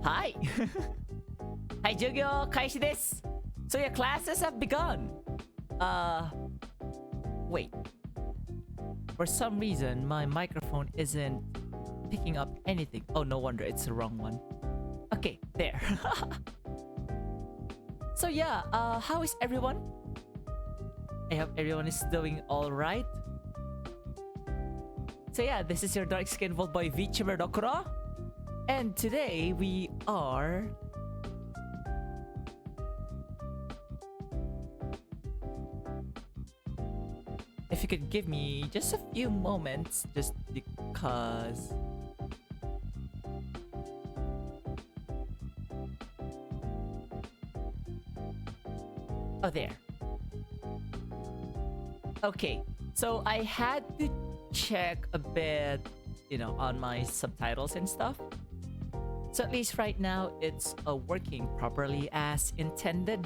Hi! はい、授業開始です。So your classes have begun. Wait. For some reason, my microphone isn't picking up anything. Oh, no wonder it's the wrong one. Okay, there. So yeah, how is everyone? I hope everyone is doing alright. So yeah, this is your dark skin vault boy VTuber Dokuro. And today we are... If you could give me just a few moments, just because... Oh, there. Okay, so I had to check a bit, you know, on my subtitles and stuff. So at least right now, it's working properly as intended.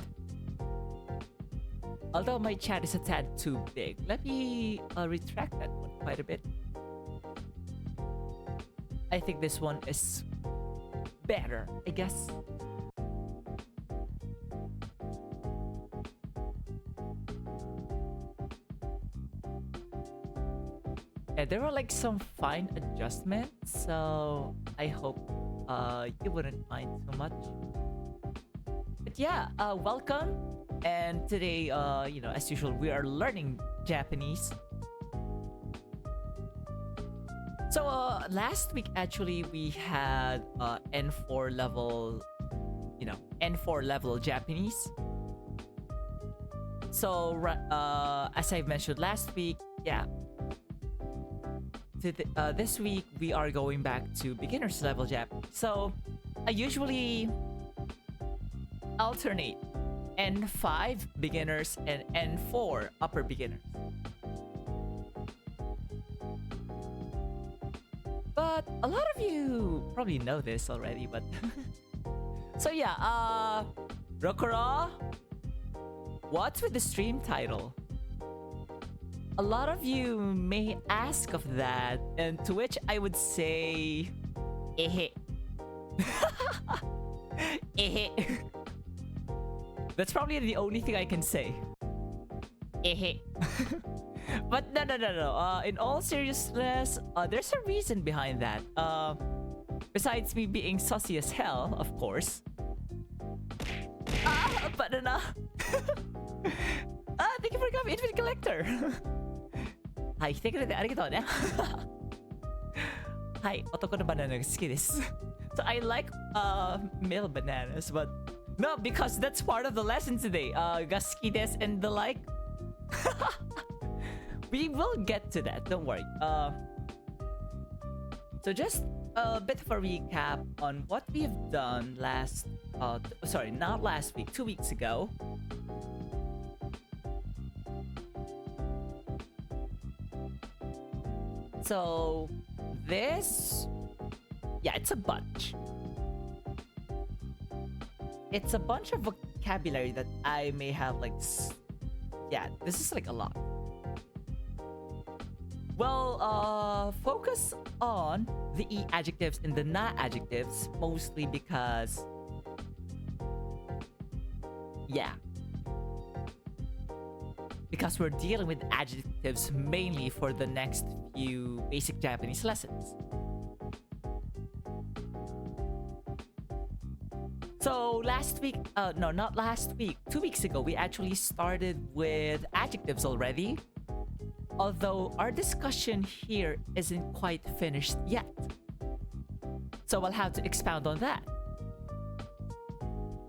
Although my chat is a tad too big. Let me retract that one quite a bit. I think this one is better, I guess. Yeah, there were like some fine adjustments, so I hope you wouldn't mind too much. But yeah, welcome. And today, you know, as usual, we are learning Japanese. So last week, actually, we had N4 level, you know, N4 level Japanese. So as I mentioned last week, yeah. This week, we are going back to beginner's level Japanese. So I usually alternate N5 beginners and N4 upper beginners. But a lot of you probably know this already, but... So yeah, Rokuro, what's with the stream title? A lot of you may ask of that, and to which I would say... Ehe. Ehe. That's probably the only thing I can say. Ehe. But no. In all seriousness, there's a reason behind that. Besides me being saucy as hell, of course. Banana. Thank you for coming, Infinite Collector. Hi, thank you. ありがとうね。はい、男のバナナが好きです。So I like male bananas, but no, because that's part of the lesson today. が好きです and the like. We will get to that, don't worry. So just a bit of a recap on what we've done last... sorry, not last week, 2 weeks ago. So this... Yeah, it's a bunch. It's a bunch of vocabulary that I may have like... Yeah, this is like a lot. Well, focus on the E adjectives and the Na adjectives, mostly because... Yeah. Because we're dealing with adjectives mainly for the next few basic Japanese lessons. So last week, no, not last week, 2 weeks ago, we actually started with adjectives already. Although our discussion here isn't quite finished yet. So I'll have to expound on that.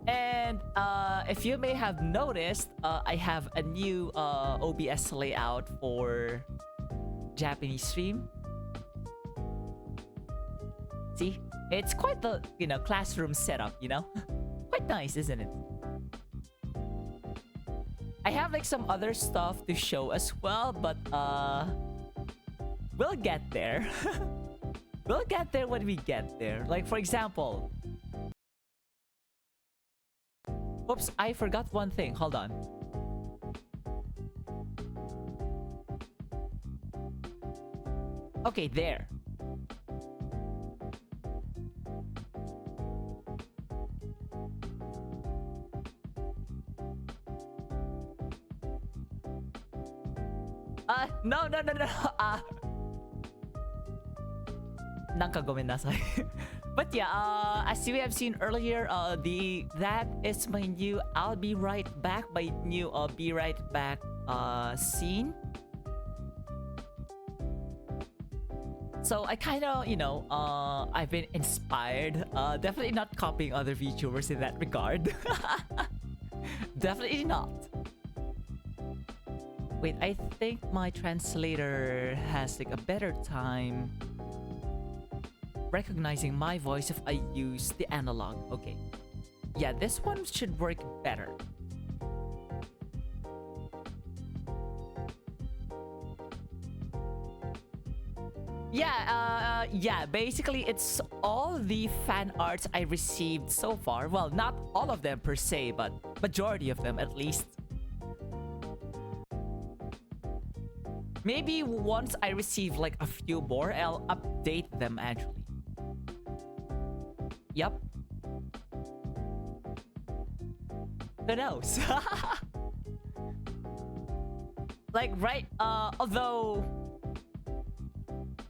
And if you may have noticed, I have a new OBS layout for Japanese stream. See? It's quite the, you know, classroom setup, you know? Quite nice, isn't it? I have like some other stuff to show as well, but we'll get there. We'll get there when we get there. Like for example... Oops, I forgot one thing. Hold on. Okay, there. No, no, no, no. なんかごめんなさい But yeah, as you have seen earlier, that is my new I'll be right back, my new be right back scene. So I kind of, I've been inspired. Definitely not copying other VTubers in that regard. Definitely not. Wait, I think my translator has like a better time recognizing my voice if I use the analog. Okay. Yeah, this one should work better. Yeah, basically it's all the fan arts I received so far. Well, not all of them per se, but majority of them at least. Maybe once I receive like a few more, I'll update them actually. Yep. Who knows? Like, right, although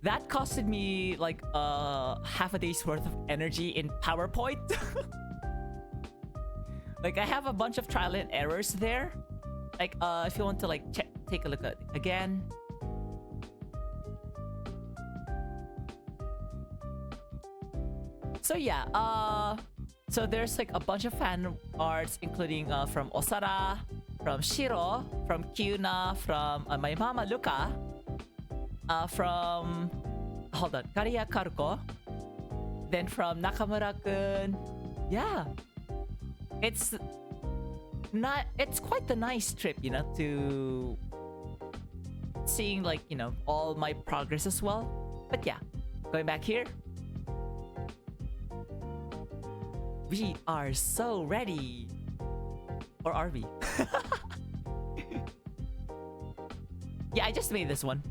that costed me like half a day's worth of energy in PowerPoint. Like I have a bunch of trial and errors there. Like if you want to like take a look at it again. So yeah, so there's like a bunch of fan arts including from Osara, from Shiro, from Kyuna, from my mama Luka, from Kariya Karuko, then from Nakamura-kun. Yeah, it's quite a nice trip, to seeing like, all my progress as well. But yeah, going back here. We are so ready. Or are we? Yeah, I just made this one.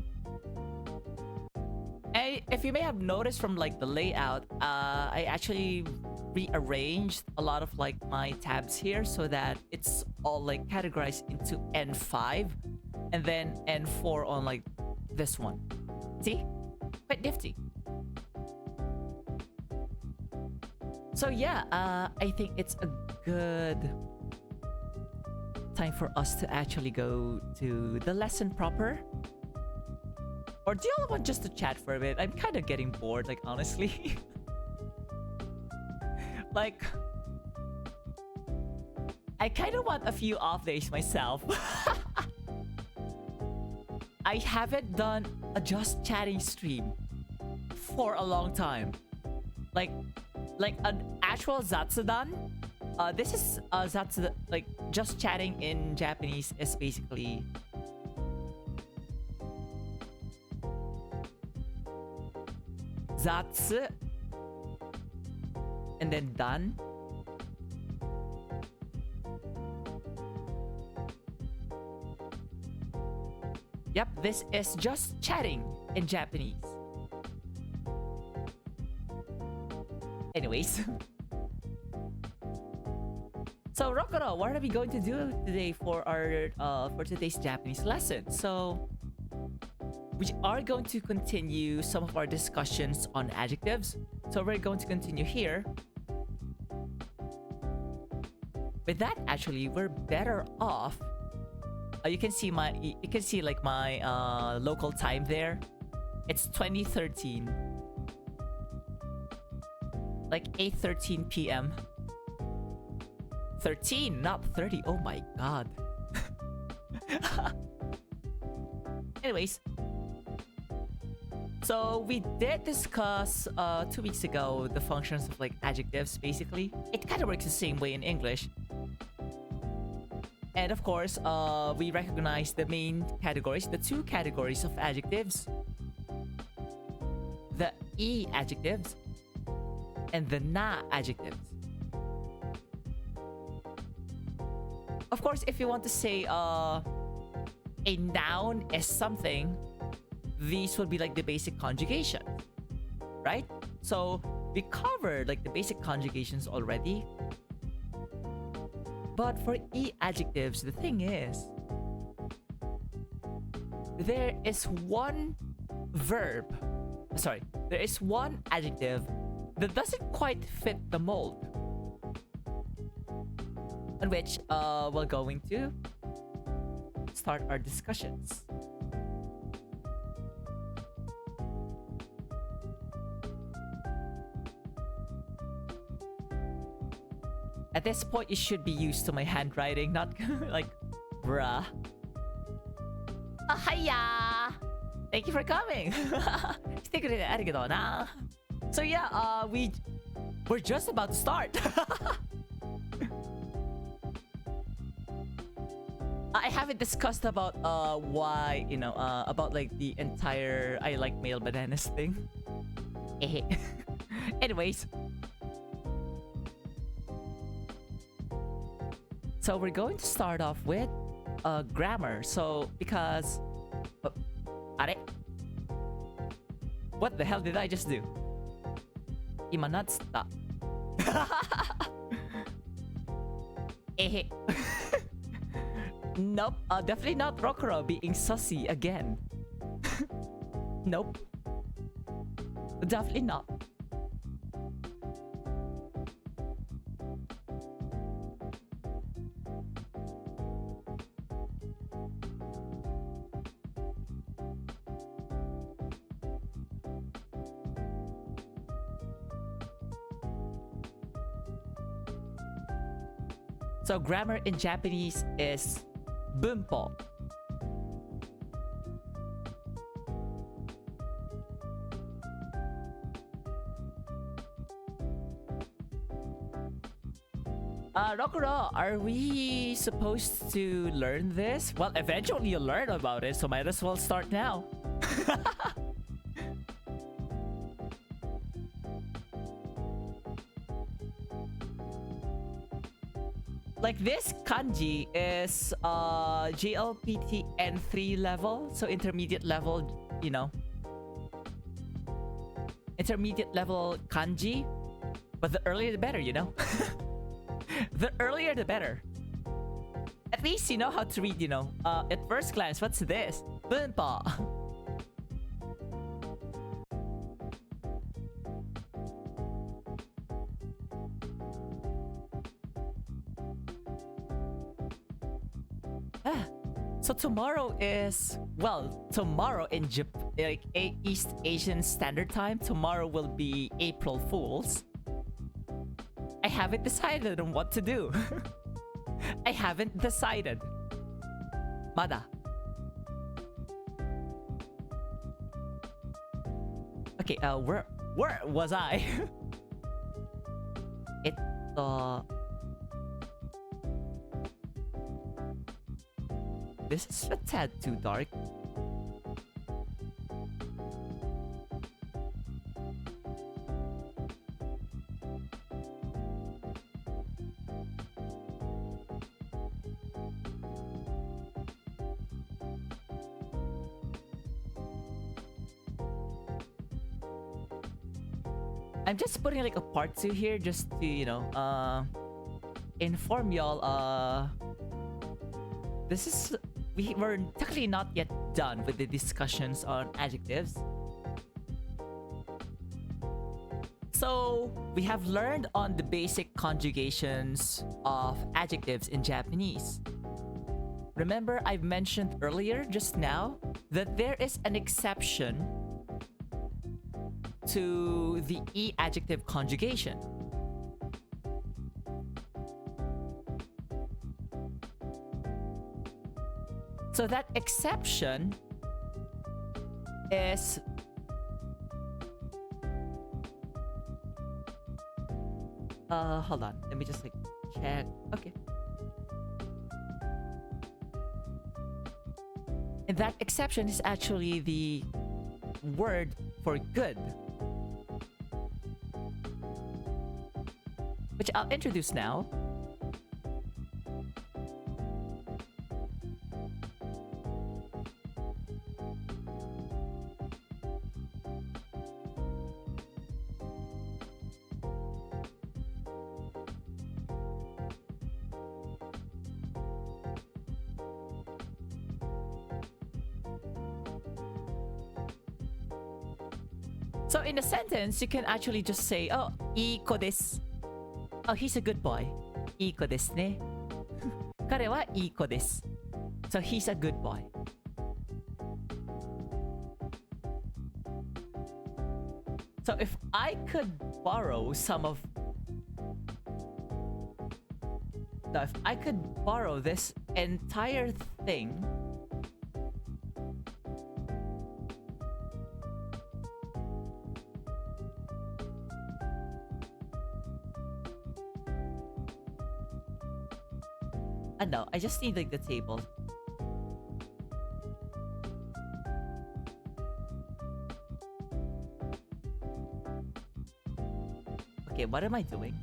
And if you may have noticed from like the layout, I actually rearranged a lot of like my tabs here so that it's all like categorized into N5 and then N4 on like this one. See? Quite nifty. So yeah, I think it's a good time for us to actually go to the lesson proper. Or do you all want just to chat for a bit? I'm kind of getting bored, like honestly. Like, I kind of want a few off days myself. I haven't done a just chatting stream for a long time. Like an actual Zatsudan. This is Zatsudan, like just chatting in Japanese is basically Zatsu and then Dan. Yep, this is just chatting in Japanese. Anyways. So Rokuro, what are we going to do today for our for today's Japanese lesson? So we are going to continue some of our discussions on adjectives. So we're going to continue here. With that, actually, we're better off. You can see like my local time there. It's 2013. Like 8:13 p.m. 13, not 30. Oh my god. Anyways, so we did discuss 2 weeks ago the functions of like adjectives. Basically, it kind of works the same way in English. And of course, we recognize the main categories, the two categories of adjectives: the E adjectives and the na adjectives. Of course, if you want to say a noun is something, these would be like the basic conjugation, right? So we covered like the basic conjugations already. But for E adjectives, the thing is, there is one verb, sorry, there is one adjective that doesn't quite fit the mold, on which we're going to start our discussions. At this point, you should be used to my handwriting, not like, bruh. Hiya! Thank you for coming. So yeah, we're just about to start. I haven't discussed about why, you know, about like the entire I like male bananas thing. Anyways. So we're going to start off with grammar. So because are? What the hell did I just do? Imanatsuta. Nope, definitely not Rokuro being sussy again. Nope. Definitely not. So grammar in Japanese is bunpo. Rokuro, are we supposed to learn this? Well, eventually you'll learn about it, so might as well start now. Like this kanji is GLPT N3 level, so intermediate level, you know. Intermediate level kanji, but the earlier the better, you know. The earlier the better. At least you know how to read, you know. At first glance, what's this? Bunpa. So tomorrow is, well, tomorrow in like East Asian Standard Time, tomorrow will be April Fools. I haven't decided on what to do. I haven't decided. Mada. Okay, where was I? This is a tad too dark. I'm just putting like a part 2 here just to, you know, inform y'all, this is, we're technically not yet done with the discussions on adjectives. So we have learned on the basic conjugations of adjectives in Japanese. Remember, I've mentioned earlier just now that there is an exception to the E adjective conjugation. So that exception is hold on, let me just like check. Okay. And that exception is actually the word for good, which I'll introduce now. So in a sentence, you can actually just say, oh, いい子です. Oh, he's a good boy. いい子ですね. 彼はいい子です. So he's a good boy. So if I could borrow some of... Now, if I could borrow this entire thing... no, I just need like the table. Okay, what am I doing?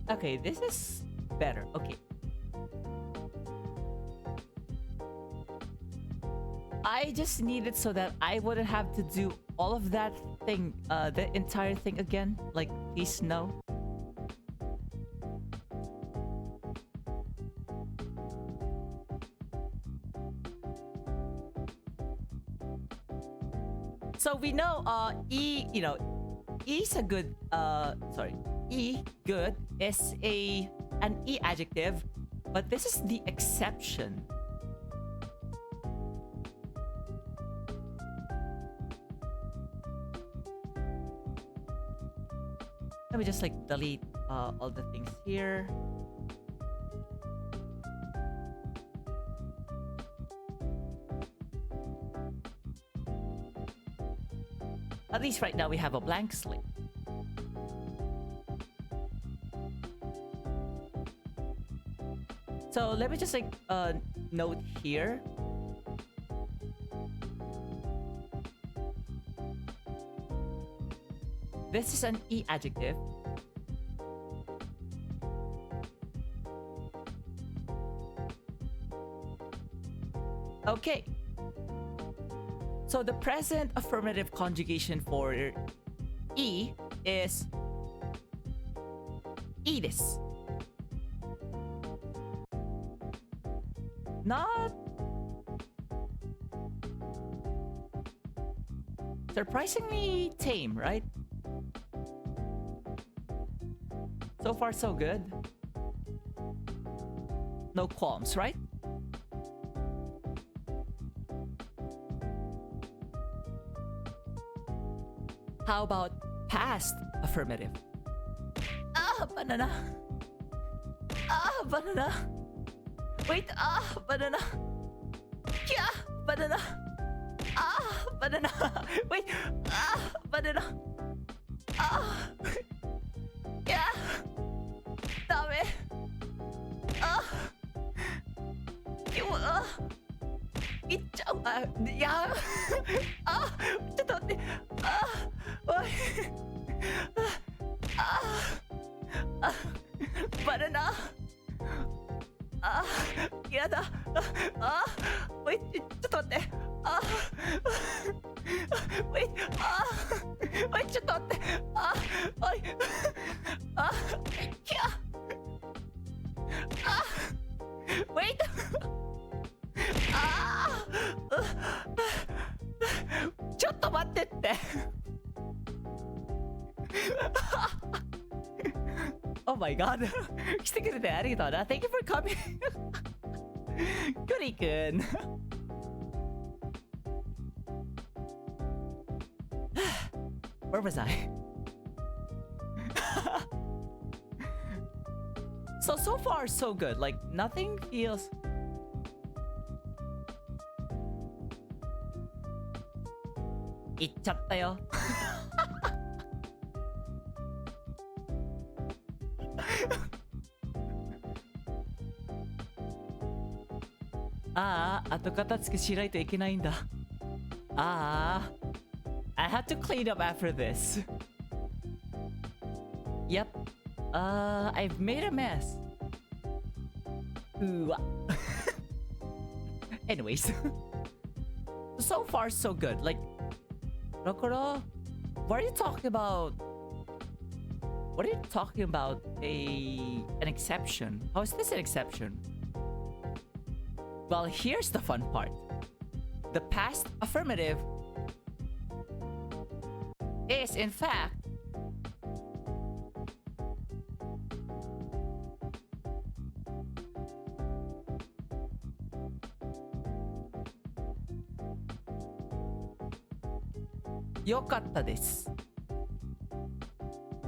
Okay, this is better. Okay. I just need it so that I wouldn't have to do all of that thing, the entire thing again. Like, please no. So we know, E is a good, E, good, is an E adjective, but this is the exception. Let me just like delete all the things here. At least right now we have a blank slate. So let me just like note here. This is an E adjective. Okay. So the present affirmative conjugation for E is いいです. Not surprisingly tame, right? So far, so good. No qualms, right? How about past affirmative? Ah, banana. Ah, banana. Wait, ah, banana. Yeah, banana. Ah, banana. Wait, ah, banana. Ah. Yeah. Dame. Ah. Ah. いっちゃう。あ、いや。あ、ちょっと待って。あ、おい。あ、あ、バナナ。あ、やだ。あ、おい、ちょっと待って。あ、おい、あ、おい、ちょっと待って。あ、おい。あ、きゃ。あ、wait。あー、ちょっと待ってって。Oh my god. 来てくれてありがとうな。Thank you for coming. クリくん。Where was I? So far so good. Like nothing feels...いっちゃったよ。ああ、後片付けしないといけないんだ。ああ、I had to clean up after this. Yep. I've made a mess. Ooh. Anyways. So far, so good. Like, Rokuro, what are you talking about? What are you talking about? An exception? How is this an exception? Well, here's the fun part. The past affirmative is, in fact, yokatta desu.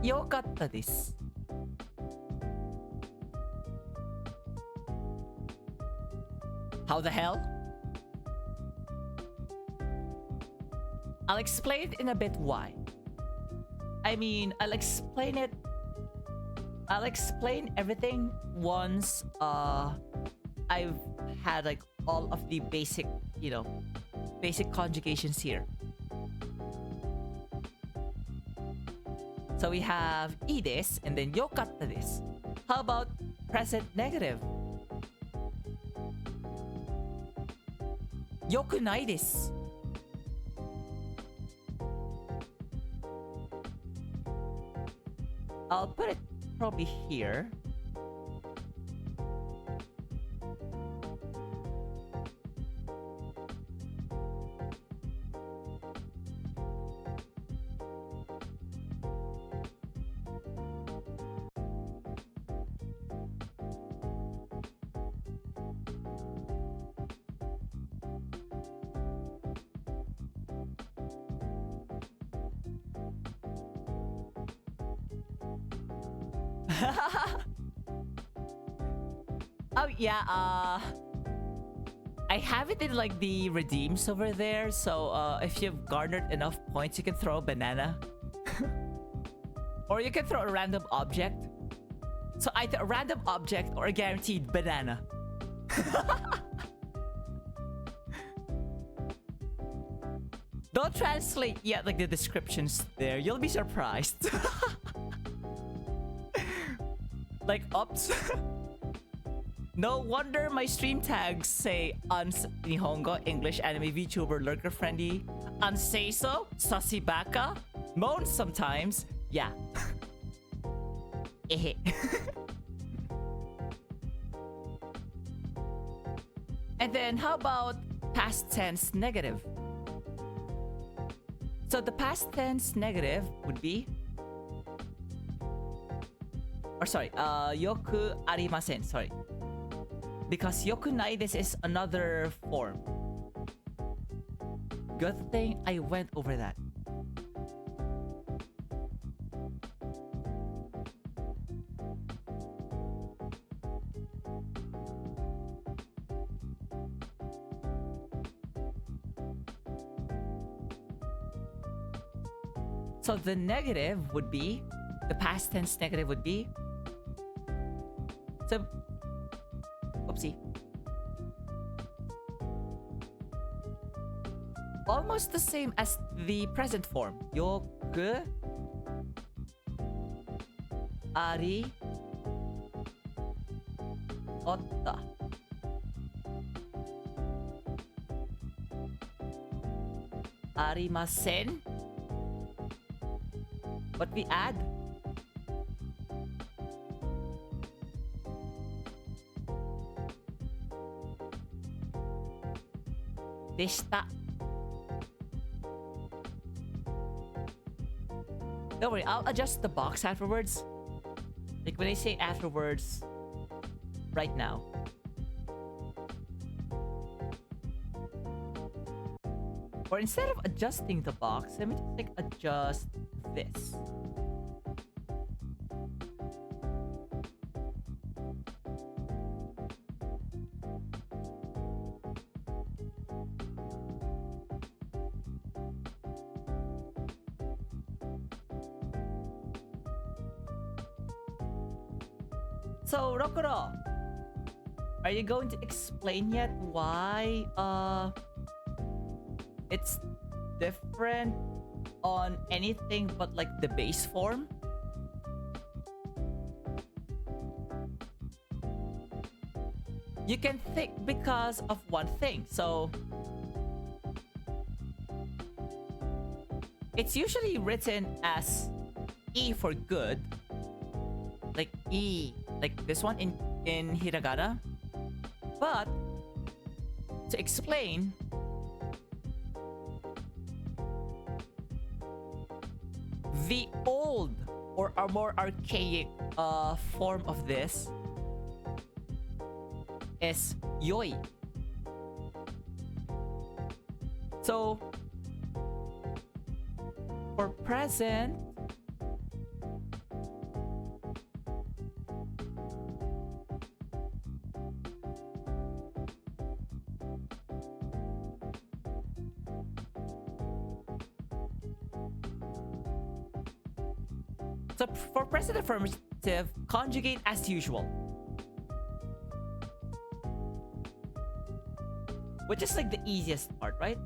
Yokatta desu. How the hell? I'll explain in a bit why. I mean, I'll explain everything once I've had like all of the basic, basic conjugations here. So we have ii desu and then yokatta desu. How about present negative? Yokunai desu. I'll put it probably here. Oh yeah, I have it in like the redeems over there, so if you've garnered enough points, you can throw a banana. Or you can throw a random object. So either a random object or a guaranteed banana. Don't translate yet like the descriptions there, you'll be surprised. Like, oops. No wonder my stream tags say Nihongo, English anime VTuber lurker friendly, Anseiso, Sassy Baka, moans sometimes, yeah. And then how about past tense negative? So the past tense negative would be, or sorry, yoku arimasen, sorry. Because yokunai desu is another form. Good thing I went over that. So the negative would be, the past tense negative would be, so, oopsie. Almost the same as the present form. Yoku ari otta. Arimasen. What we add? Deshita. Don't worry, I'll adjust the box afterwards. Like when I say afterwards, right now. Or instead of adjusting the box, let me just like adjust this. So, Rokuro, are you going to explain yet why it's different on anything but like the base form? you can think because of one thing. So it's usually written as E for good, like E, like this one in hiragana. But to explain, the old or a more archaic form of this is yoi. So for present, so for present affirmative, conjugate as usual. Which is like the easiest part, right?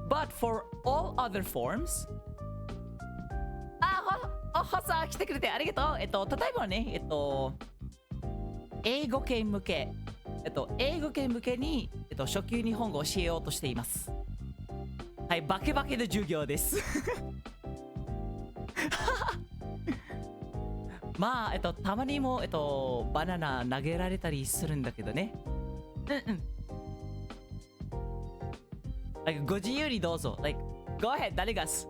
But for all other forms, ホさん来てくれてありがとう。例えばね、英語圏向け、英語圏向けに、初級日本語を教えようとしています。はい、バケバケの授業です。まあ、たまにも、バナナ投げられたりするんだけどね。Like, ご自由にどうぞ。Like, go ahead, 誰がす。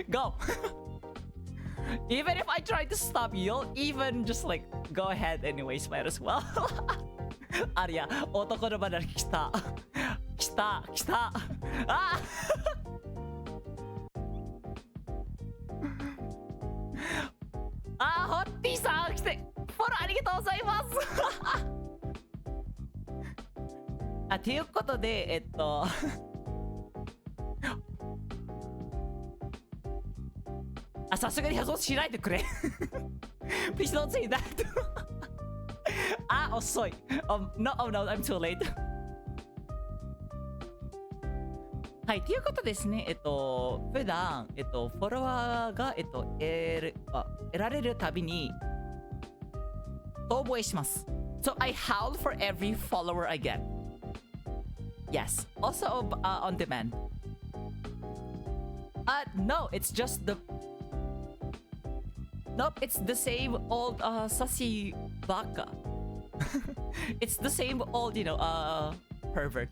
Go! Even if I try to stop you, you'll even just like, go ahead anyways, might as well. ありゃ、男のバナナ来た。来た。あホッティさん来てフォローありがとうございますということでさすがに発音しないでくれPlease don't say that 遅いno, I'm too late はい、ということですね。普段、フォロワーが、得られるたびに、遠吠えします。So I howl for every follower I get. Yes. Also, on demand. No, it's just the... Nope, it's the same old, sassy baka. It's the same old, pervert.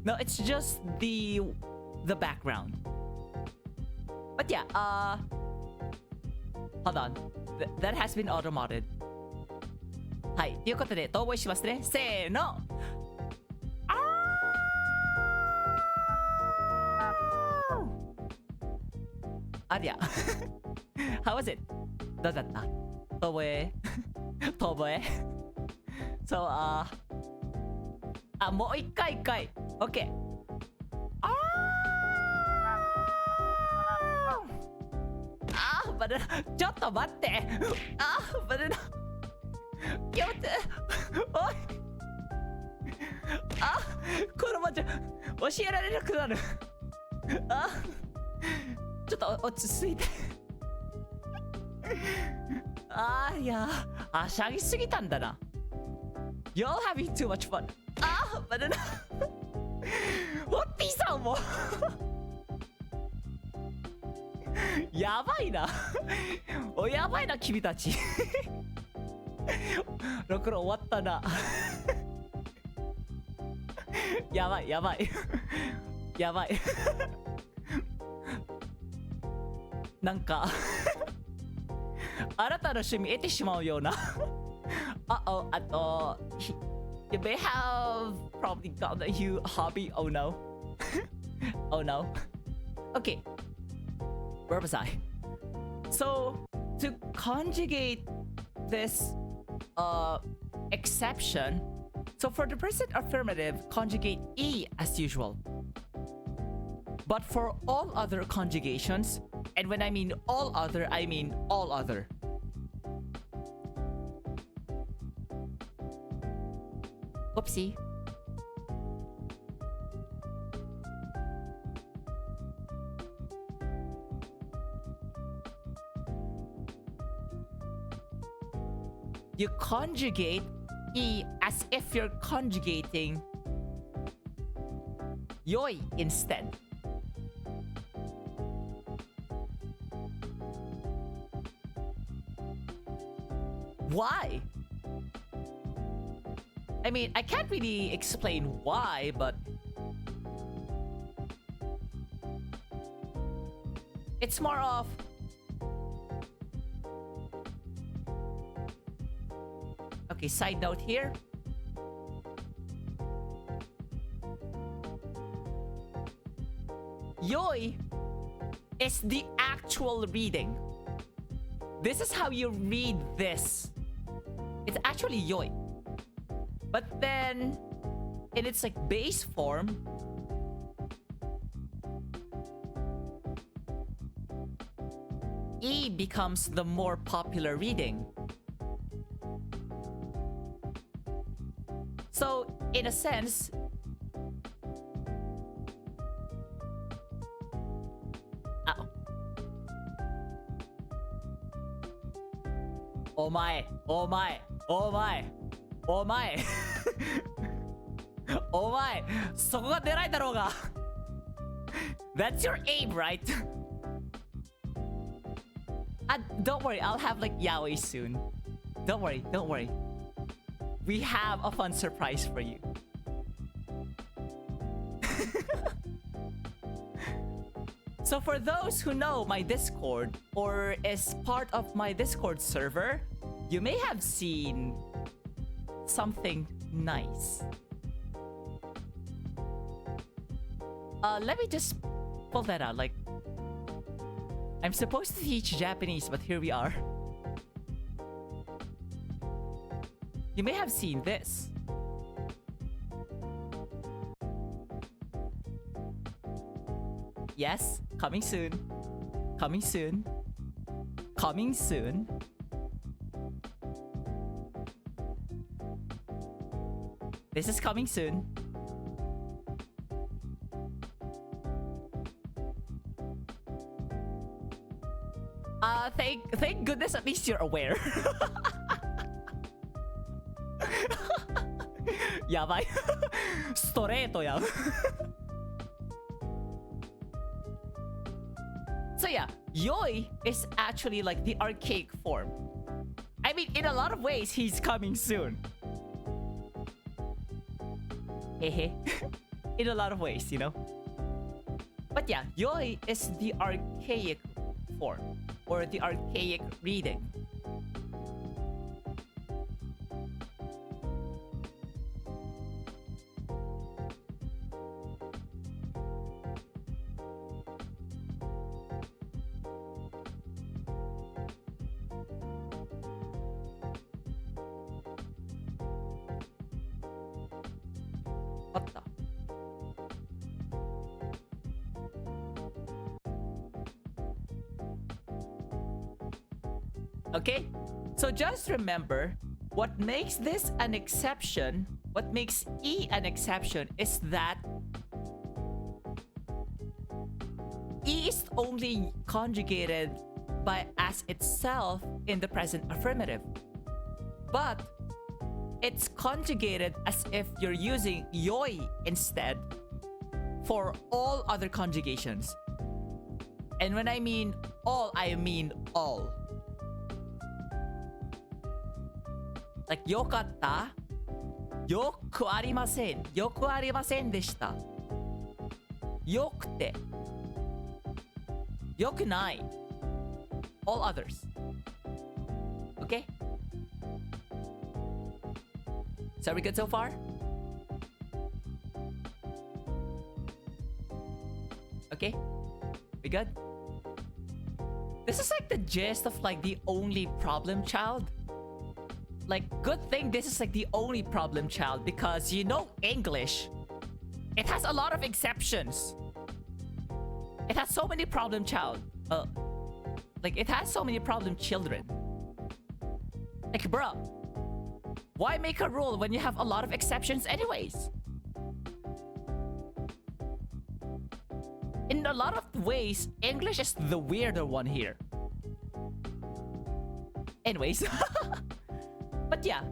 No, it's just the background. But yeah, hold on. That has been automated. はい、ということで、遠吠えしますね。せーの。ありゃ。How was it? どうだった遠吠え遠吠えそう、もう一回。OK。バナナ、ちょっと待って。バナナ。やめて。おい。このままじゃ教えられなくなる。ちょっと落ち着いて。いや、はしゃぎすぎたんだな。You're having too much fun. バナナ。ホッティさんも。やばいな。やばいな、君たち。ろくろ終わったな。やばい。なんかあなたの趣味得てしまうようなYou may have probably got a new hobby. Oh no. Oh no. Okay. Where was I? So to conjugate this exception, so for the present affirmative, conjugate E as usual. But for all other conjugations, and when I mean all other, I mean all other. Whoopsie. you conjugate E as if you're conjugating yoi instead. Why? I mean, I can't really explain why, but it's more of okay, side note here. Yoi is the actual reading. This is how you read this. It's actually yoi. But then, in its like base form, E becomes the more popular reading. So, in a sense, oh my, oh my, oh my, oh my. Oh my, そこが狙いだろうが. That's your aim, right? Don't worry, I'll have like yaoi soon. Don't worry, don't worry. We have a fun surprise for you. So for those who know my Discord or is part of my Discord server, you may have seen something nice. Let me just pull that out. Like, I'm supposed to teach Japanese, but here we are. You may have seen this. Yes, coming soon. Coming soon. Coming soon. This is coming soon. Thank goodness at least you're aware. Yabai. Straightやん. So yeah, yoi is actually like the archaic form. I mean, in a lot of ways, he's coming soon. Hehe. In a lot of ways, you know? But yeah, yoi is the archaic form, or the archaic reading. What the? Okay, so just remember, what makes this an exception, what makes E an exception is that E is only conjugated by as itself in the present affirmative. But it's conjugated as if you're using yoi instead for all other conjugations. And when I mean all, I mean all. Like, よかった?よくありません。よくありませんでした。よくて。よくない。All others. Okay? So are we good so far? Okay? We good? This is like the gist of like the only problem child. Like, good thing this is like the only problem child because you know English. It has a lot of exceptions. It has so many problem child. Like, it has so many problem children. Like, bro, why make a rule when you have a lot of exceptions anyways? In a lot of ways, English is the weirder one here. Anyways. But yeah.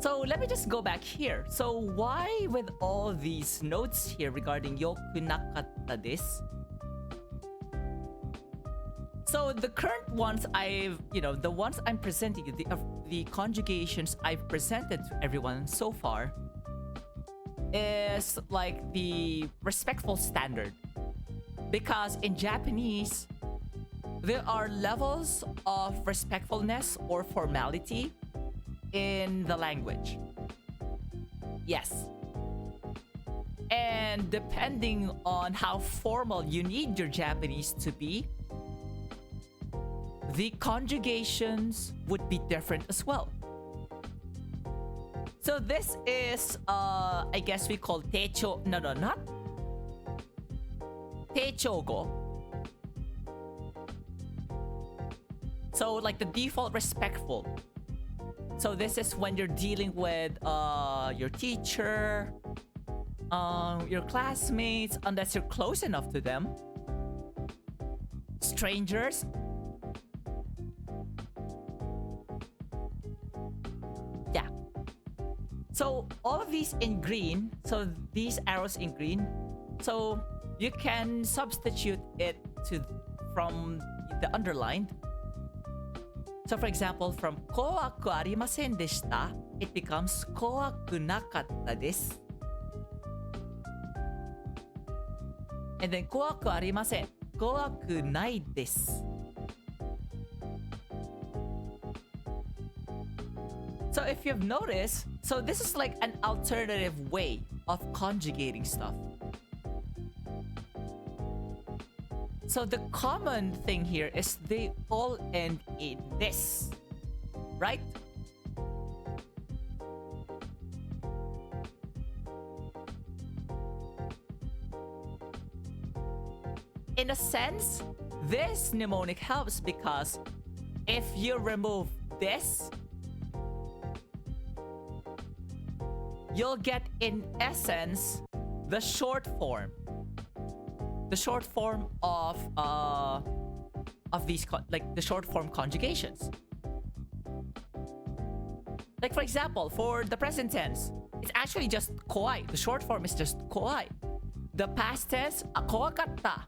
So let me just go back here. So why with all these notes here regarding yoku nakatta desu? So the current ones the ones I'm presenting, the conjugations I've presented to everyone so far is like the respectful standard. Because in Japanese, there are levels of respectfulness or formality in the language. Yes. And depending on how formal you need your Japanese to be, the conjugations would be different as well. So this is, I guess we call techo, not techogo. So like the default respectful. So this is when you're dealing with your teacher, your classmates, unless you're close enough to them, strangers. Yeah. So all of these in green, so these arrows in green, so you can substitute it from the underlined. So for example, from kowaku arimasen deshita, it becomes kowaku nakatta desu. And then kowaku arimasen, kowaku nai desu. So if you've noticed, so this is like an alternative way of conjugating stuff. So the common thing here is they all end in this, right? In a sense, this mnemonic helps because if you remove this, you'll get in essence the short form. The short form of these like the short form conjugations. Like for example, for the present tense, it's actually just kowai. The short form is just kowai. The past tense, kowakatta.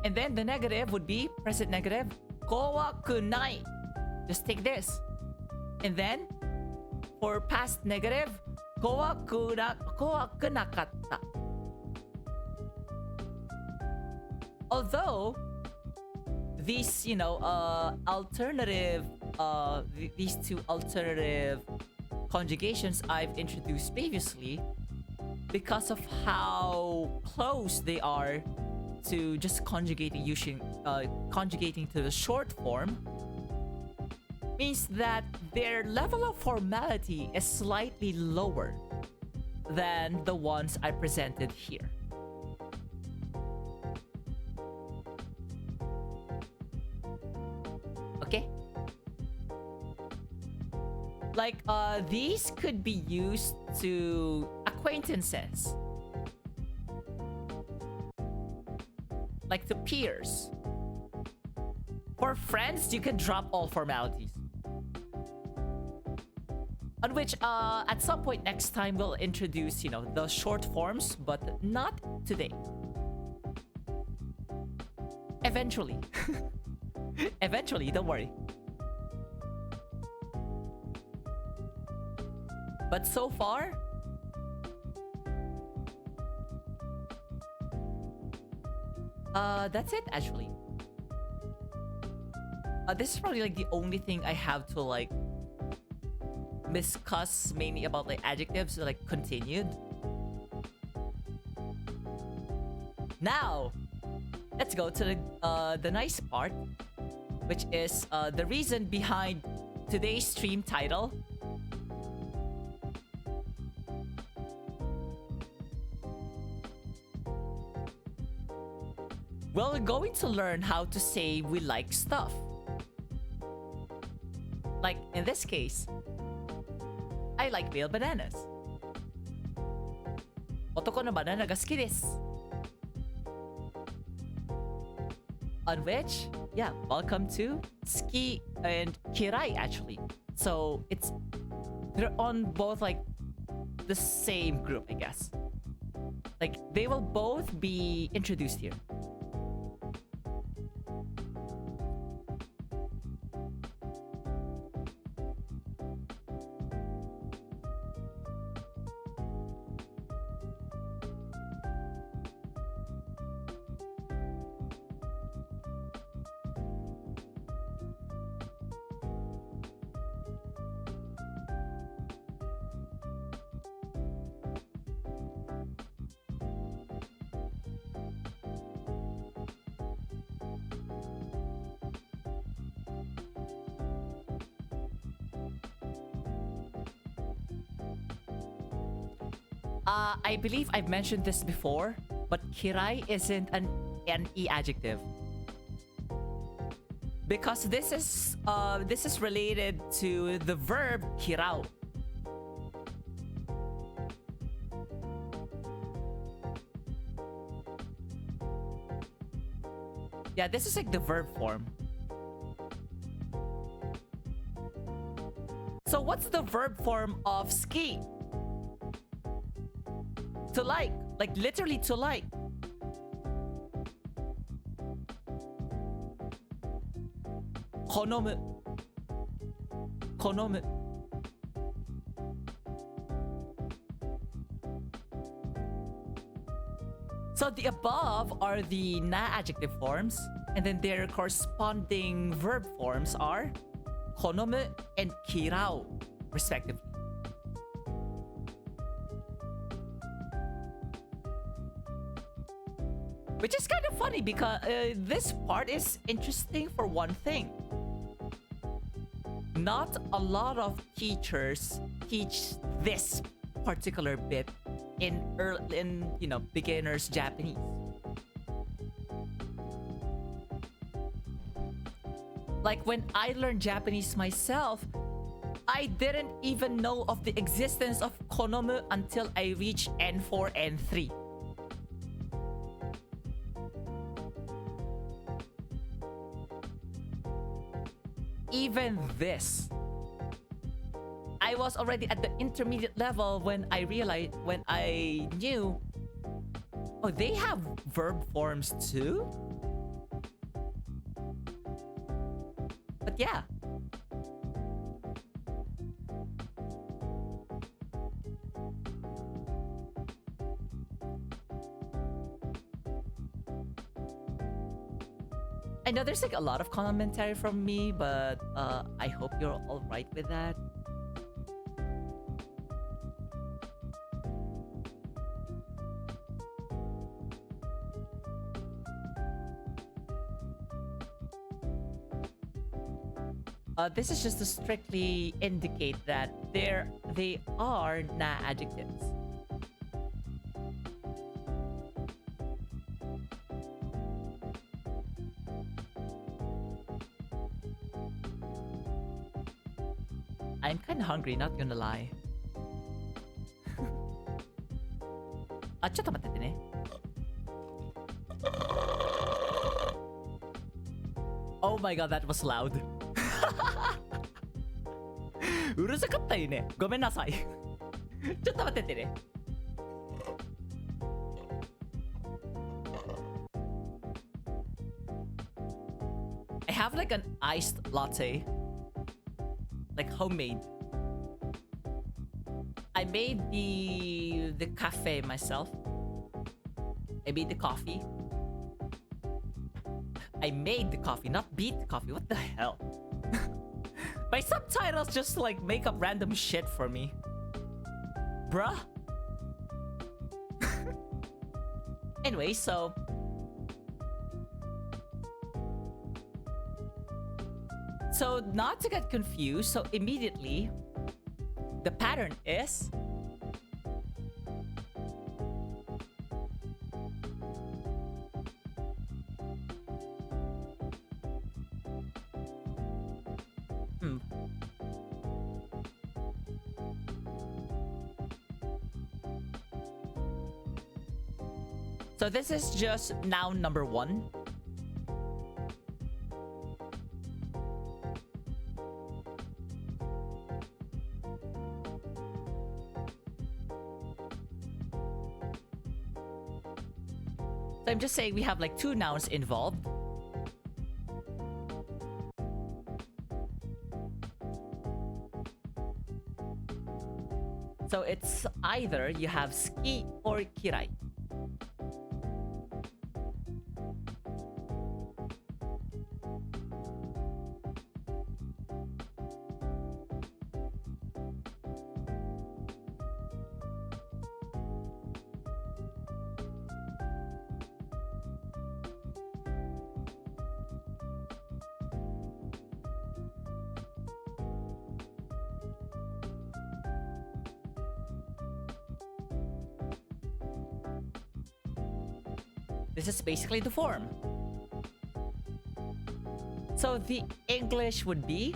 And then the negative would be present negative, kowakunai. Just take this. And then for past negative, kowakunakatta. Although these, alternative, these two alternative conjugations I've introduced previously, because of how close they are to just conjugating to the short form, means that their level of formality is slightly lower than the ones I presented here. Okay? Like, these could be used to acquaintances. Like to peers. For friends, you can drop all formalities. On which, at some point next time, we'll introduce, the short forms, but not today. Eventually. Eventually, don't worry. But so far, that's it actually. This is probably like the only thing I have to like discuss mainly about like adjectives like continued. Now, let's go to the nice part, which is the reason behind today's stream title. We're going to learn how to say we like stuff. Like in this case, I like real bananas. 男のバナナが好きです. On which, yeah, welcome to ski and kirai actually. So they're on both like the same group, I guess. Like they will both be introduced here. I believe I've mentioned this before, but kirai isn't an E adjective. Because this is related to the verb kirao. Yeah, this is like the verb form. So what's the verb form of ski? To like literally to like. Konomu. Konomu. So the above are the na adjective forms, and then their corresponding verb forms are konomu and kirao, respectively. Which is kind of funny because this part is interesting for one thing. Not a lot of teachers teach this particular bit in beginner's Japanese. Like when I learned Japanese myself, I didn't even know of the existence of konomu until I reached N4, N3. Even this. I was already at the intermediate level when I knew, oh, they have verb forms too? But yeah. I know there's like a lot of commentary from me, but I hope you're all right with that. This is just to strictly indicate that they are na adjectives. I'm kind of hungry, not gonna lie. あ、ちょっと待っててね。Oh my god, that was loud. うるさかったよね。ごめんなさい。ちょっと待っててね。I have like an iced latte. Like homemade. I made the cafe myself. I made the coffee. I made the coffee, not beat the coffee. What the hell? My subtitles just like make up random shit for me. Bruh. Anyway, so not to get confused, so immediately the pattern is So this is just noun number 1. I'm just saying we have like two nouns involved. So it's either you have ski or kirai. This is basically the form. So the English would be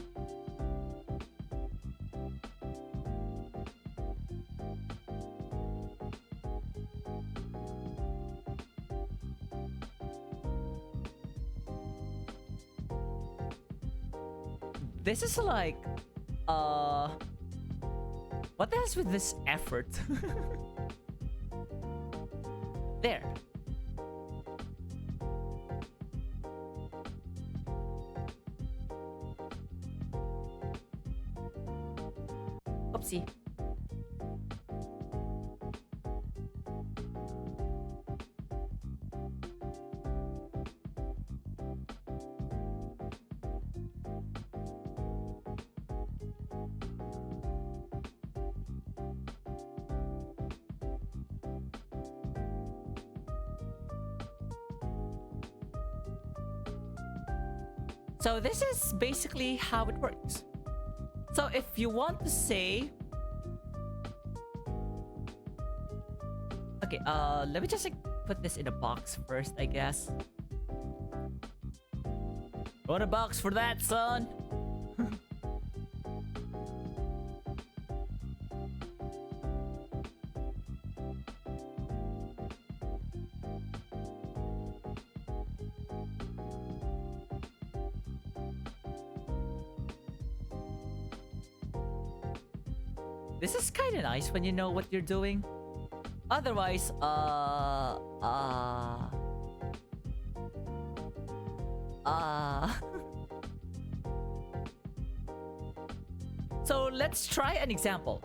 this is like what else with this effort? There. Oopsie. So this is basically how it works. So if you want to say, okay, let me just like put this in a box first, I guess. What a box for that, son. This is kind of nice when you know what you're doing. Otherwise, So let's try an example.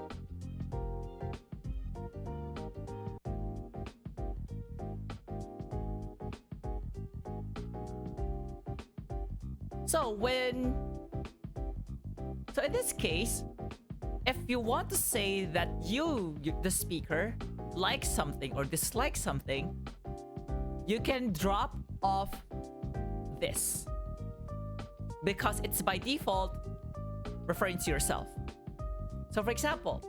So in this case, if you want to say that you, the speaker, like something or dislike something, you can drop off this. Because it's by default referring to yourself. So for example,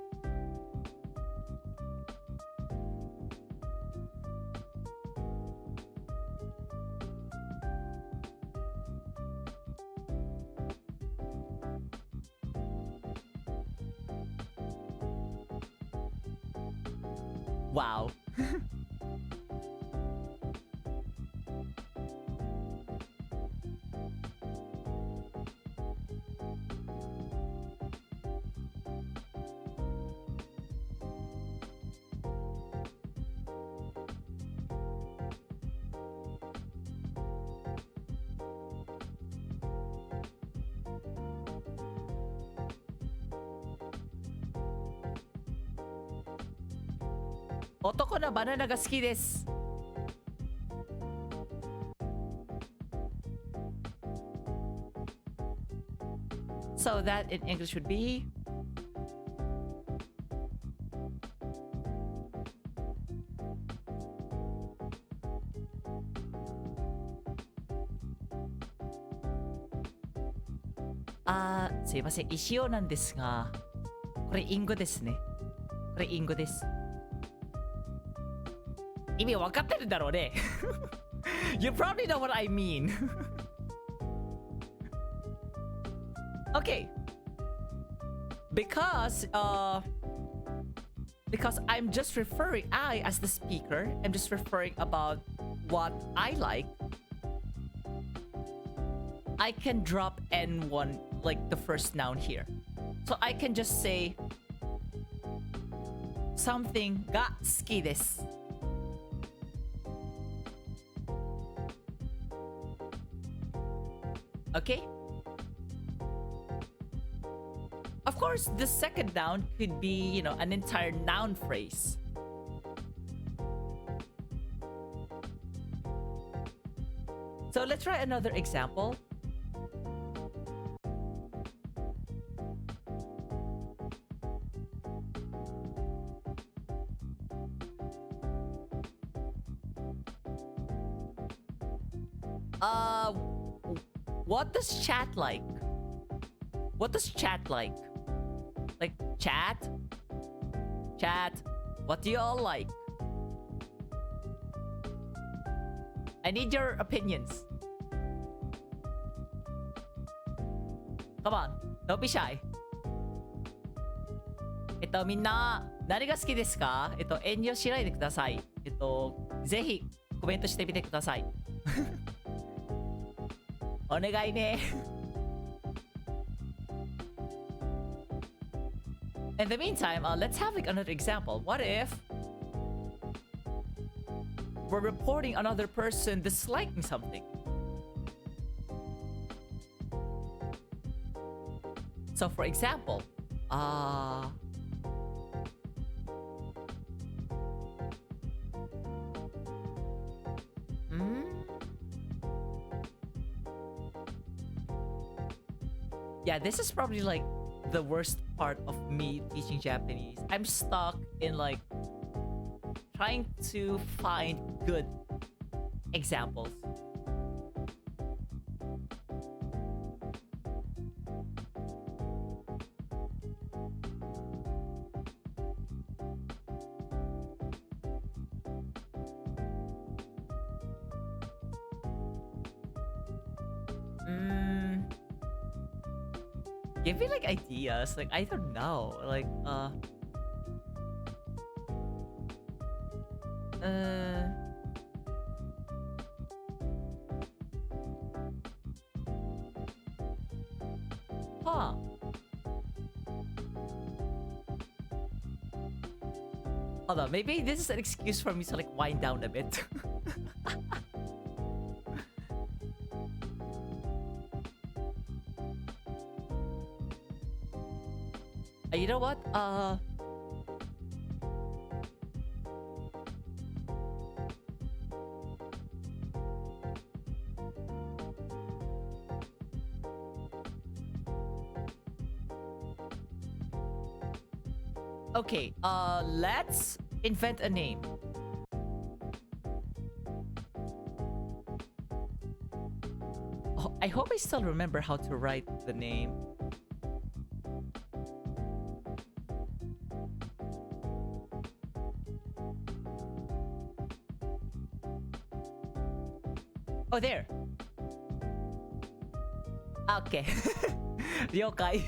wow. Otoko na banana ga suki desu. So that in English would beすいません、石尾なんですが、これ隠語ですね。これ隠語です。意味分かってるんだろうね。You probably know what I mean. Okay. Because I'm just referring, I as the speaker, I'm just referring about what I like. I can drop N1, like the first noun here. So I can just say something ga suki desu. Okay? Of course, the second noun could be, you know, an entire noun phrase. So let's try another example. What does chat like? What does chat like? Like, chat? Chat, what do you all like? I need your opinions. Come on, don't be shy. みんな、何が好きですか？遠慮しないでください。ぜひ、コメントしてみてください。お願いね。In the meantime, let's have like another example. What if we're reporting another person disliking something? So for example, yeah, this is probably like the worst part of me teaching Japanese. I'm stuck in like trying to find good examples. Give me like ideas. Like, I don't know. Like, huh. Hold on, maybe this is an excuse for me to like wind down a bit. You know what? Okay, let's invent a name. Oh, I hope I still remember how to write the name. Oh, there. Okay. 了解.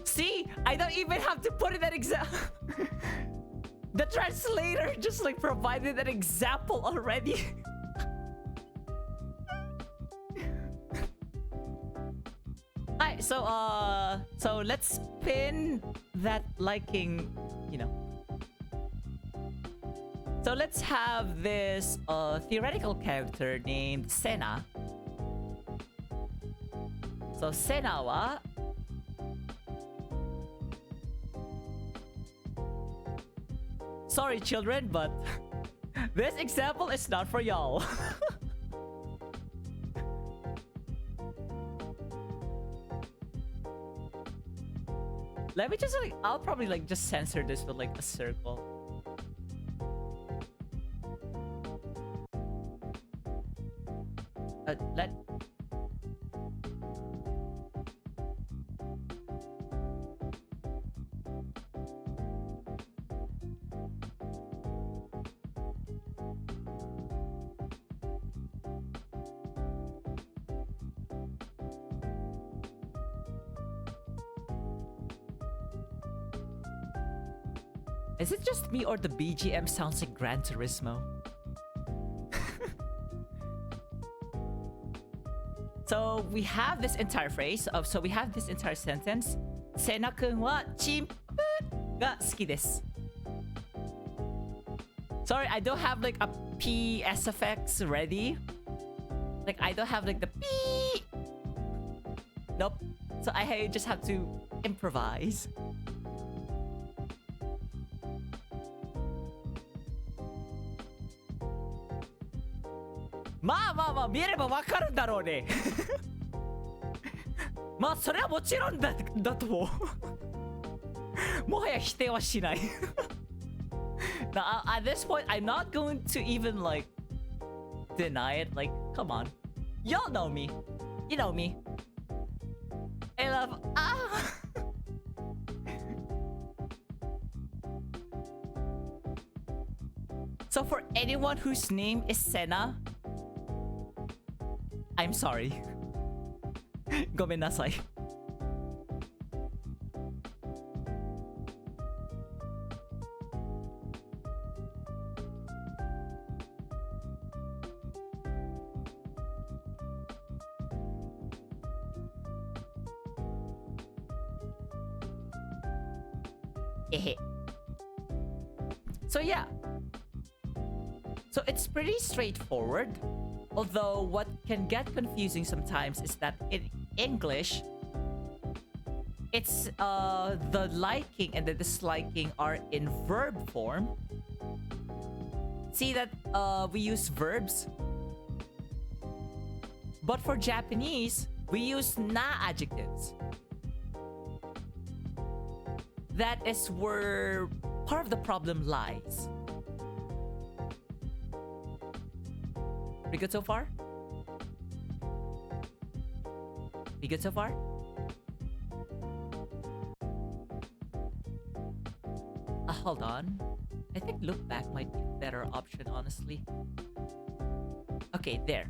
See? I don't even have to put in an example. The translator just like provided an example already. Alright, so let's spin that liking, you know. So let's have this theoretical character named Sena. So Sena wa sorry children, but this example is not for y'all. Let me just like, I'll probably like just censor this with like a circle. Is it just me or the BGM sounds like Gran Turismo? So we have this entire phrase of, so we have this entire sentence. Sena-kun wa chimpu ga suki desu. Sorry, I don't have like a PSFX ready. Like, I don't have like the beep. Nope. So I just have to improvise. Ma, 見ればわかるんだろうね。まあ、それはもちろんだと思う。もはや否定はしない。Now, at this point, I'm not going to even like deny it. Like, come on. Y'all know me. You know me. I love. So, for anyone whose name is Senna, I'm sorry. ごめんなさい。So yeah. So it's pretty straightforward. Although what can get confusing sometimes is that in English, it's the liking and the disliking are in verb form. See that we use verbs. But for Japanese, we use na adjectives. That is where part of the problem lies. We good so far? We good so far? Hold on. I think look back might be a better option, honestly. Okay, there.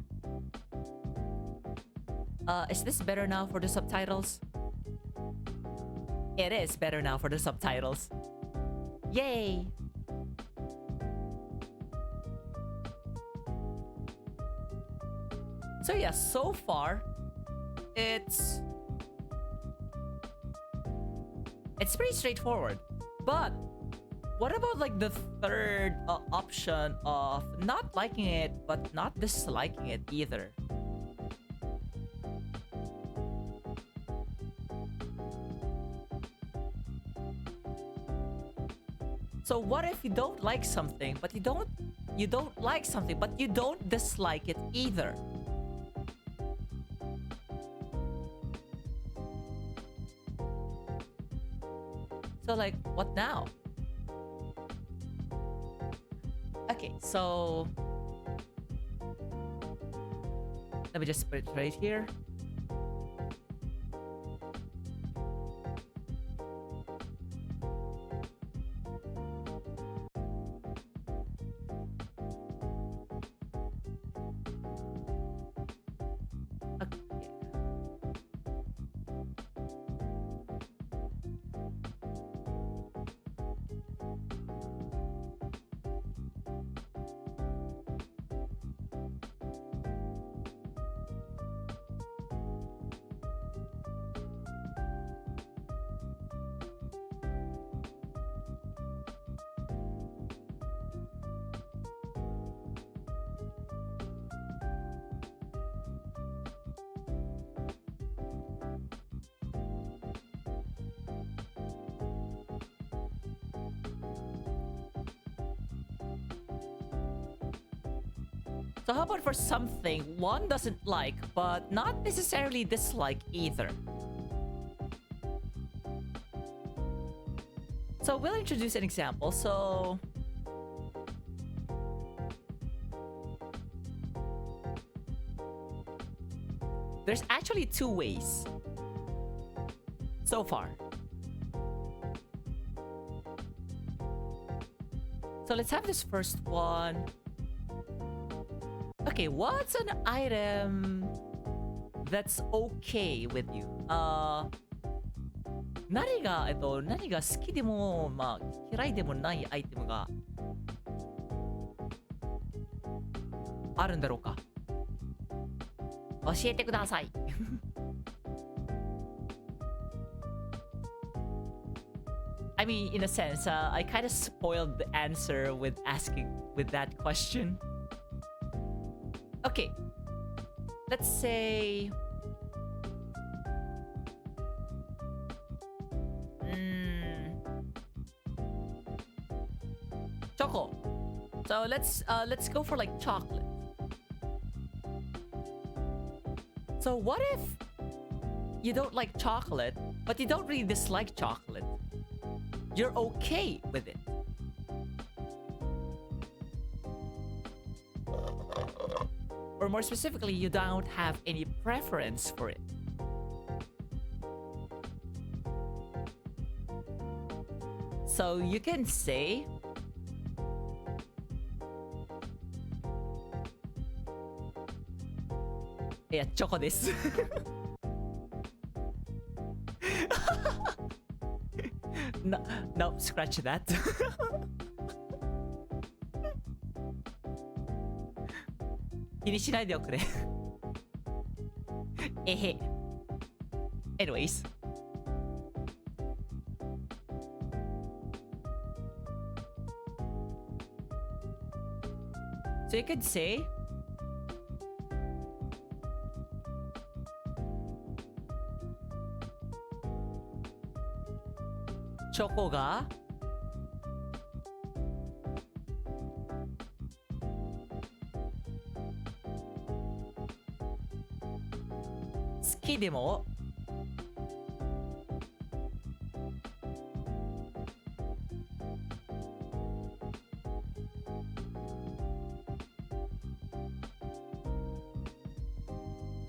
Is this better now for the subtitles? It is better now for the subtitles. Yay! So yeah, so far, it's pretty straightforward. But what about like the third option of not liking it but not disliking it either? So what if you don't like something but you don't like something but you don't dislike it either? So like, what now? Okay, so let me just put it right here. So how about for something one doesn't like, but not necessarily dislike either? So we'll introduce an example. So there's actually two ways so far. So let's have this first one. Okay, what's an item that's okay with you? 何が好きでも、まあ、嫌いでもないアイテムがあるんだろうか。教えてください。I mean, in a sense, I kind of spoiled the answer with asking with that question. Okay. let's say... choco. So let's go for like chocolate. So what if you don't like chocolate, but you don't really dislike chocolate? You're okay with it. Or more specifically, you don't have any preference for it. So you can say, yeah, choco desu. No, no, scratch that. Anyways. So you could say, choco ga suki demo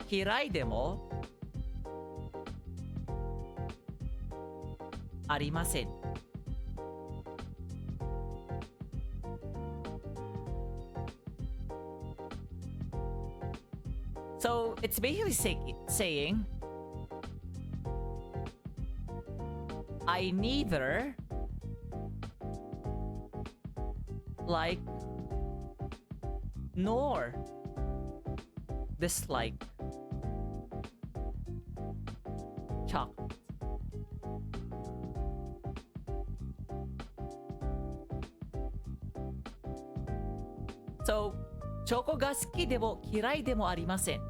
kirai demo arimasen. So it's basically saying I neither like nor dislike chocolate. So, チョコが好きでも嫌いでもありません.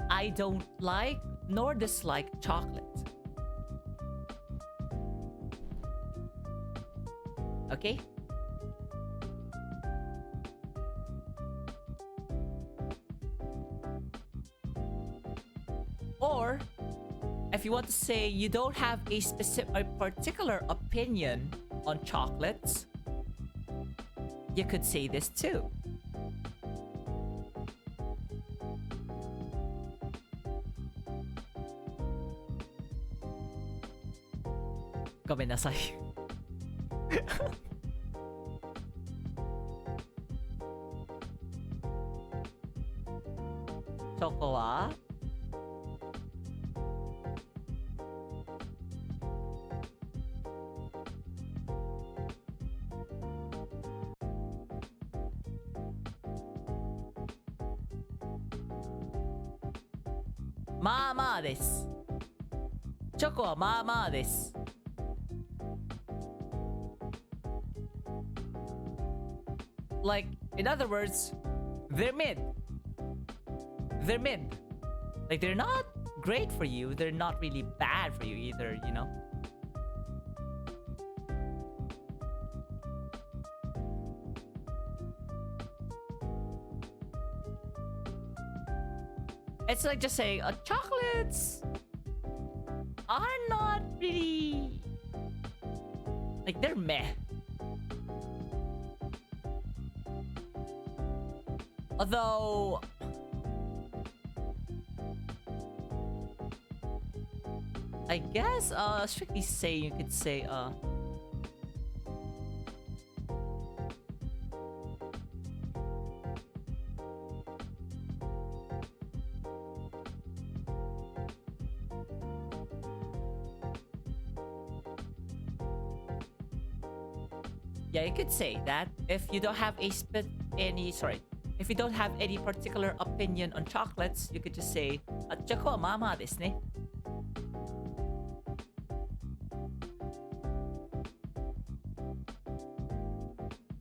I don't like nor dislike chocolate. Okay? Or, if you want to say you don't have a particular opinion on chocolates, you could say this too. Gomennasai. Choco waまあまあです。チョコはまあまあです。Like, in other words, they're mid. They're mid. Like, they're not great for you. They're not really bad for you either, you know? It's like just saying, chocolates are not really... like, they're meh. Although... I guess, strictly saying, you could say, yeah, you could say that if you don't have if you don't have any particular opinion on chocolates, you could just say, "Choco wa mama desu ne."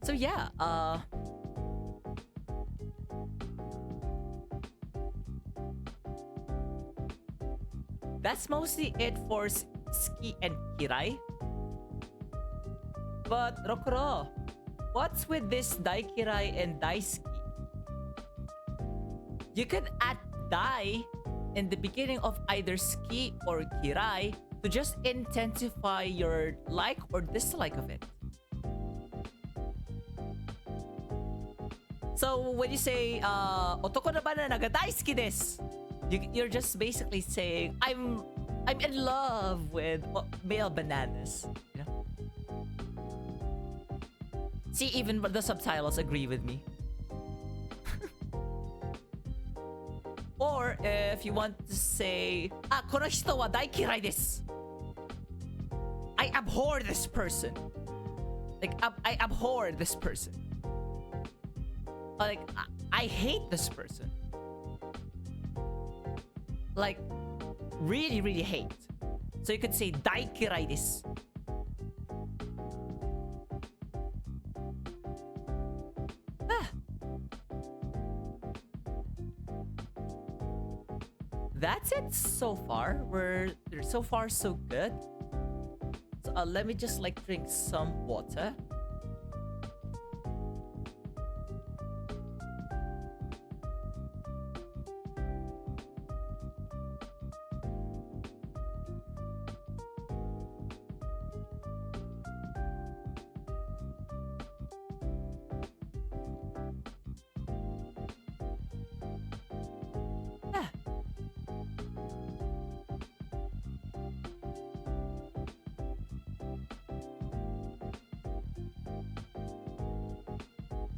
So yeah, that's mostly it for ski and kirai. But Rokuro, what's with this daikirai and daisuki? You can add dai in the beginning of either ski or kirai to just intensify your like or dislike of it. So when you say otoko no banana ga daisuki desu, you're just basically saying I'm in love with male bananas, you know? See, even the subtitles agree with me. Or if you want to say, kono hito wa daikirai desu. I abhor this person. Like, I abhor this person. Like, I hate this person. Like, really, really hate. So you could say daikirai desu. That's it so far. We're so far so good. So let me just like drink some water.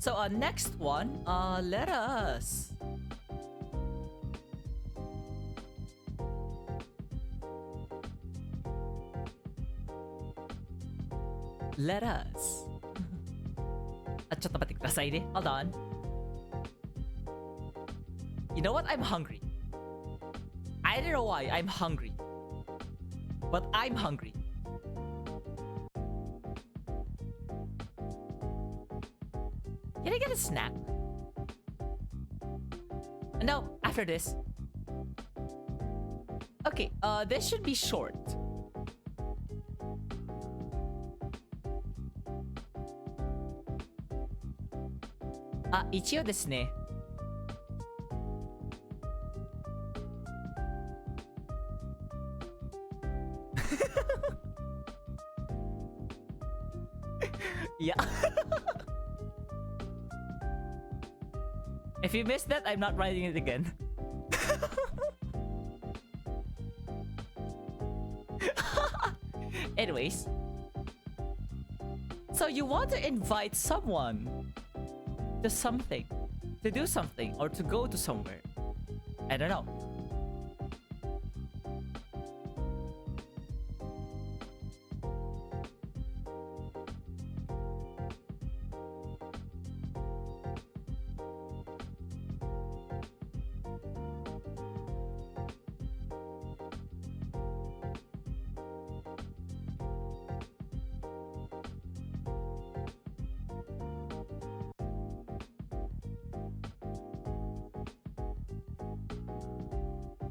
So next one, let usちょっと待ってくださいね. Hold on. You know what? I'm hungry. I don't know why I'm hungry. But I'm hungry. Can I get a snack? No, after this. Okay, this should be short. Ah, 一応ですね. Yeah. If you missed that, I'm not writing it again. Anyways. So you want to invite someone to something, to do something, or to go to somewhere. I don't know.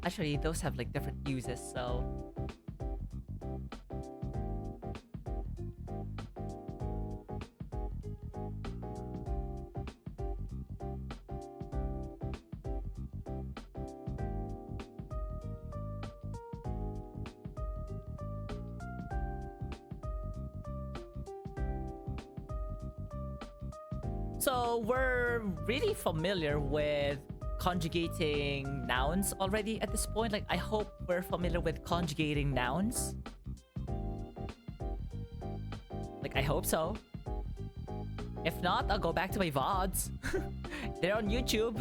Actually, those have like different uses, so... So we're really familiar with conjugating nouns already at this point. Like, I hope we're familiar with conjugating nouns. Like, I hope so. If not, I'll go back to my VODs. They're on YouTube.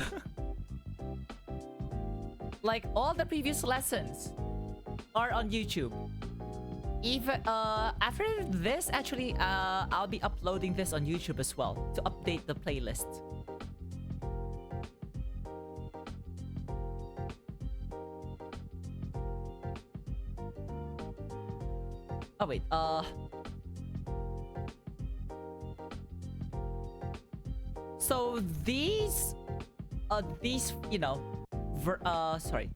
Like, all the previous lessons are on YouTube. Even after this, actually, I'll be uploading this on YouTube as well to update the playlist. Oh wait, so these, you know, sorry.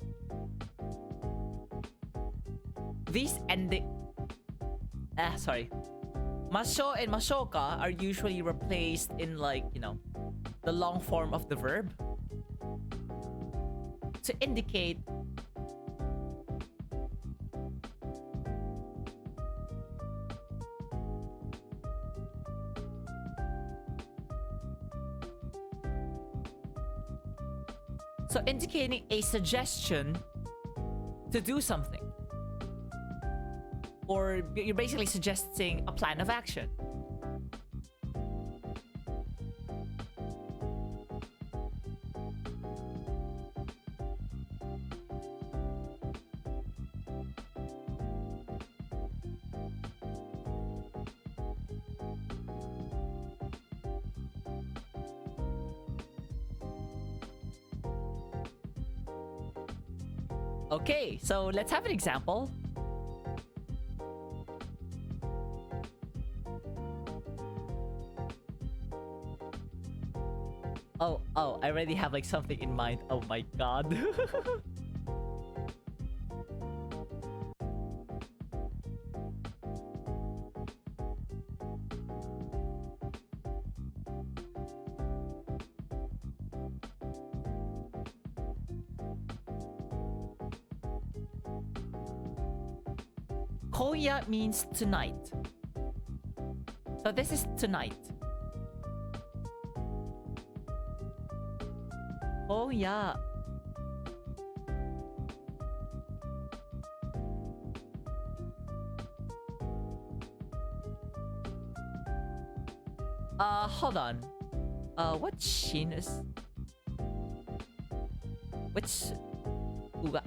these ending... sorry. Masho and mashoka are usually replaced in like, you know, the long form of the verb to indicate indicating a suggestion to do something. Or you're basically suggesting a plan of action. Okay, so let's have an example. Oh, I already have like something in mind. Oh my god. Konya means tonight. So this is tonight. Oh yeah. Hold on. What shin is... Which... Uga.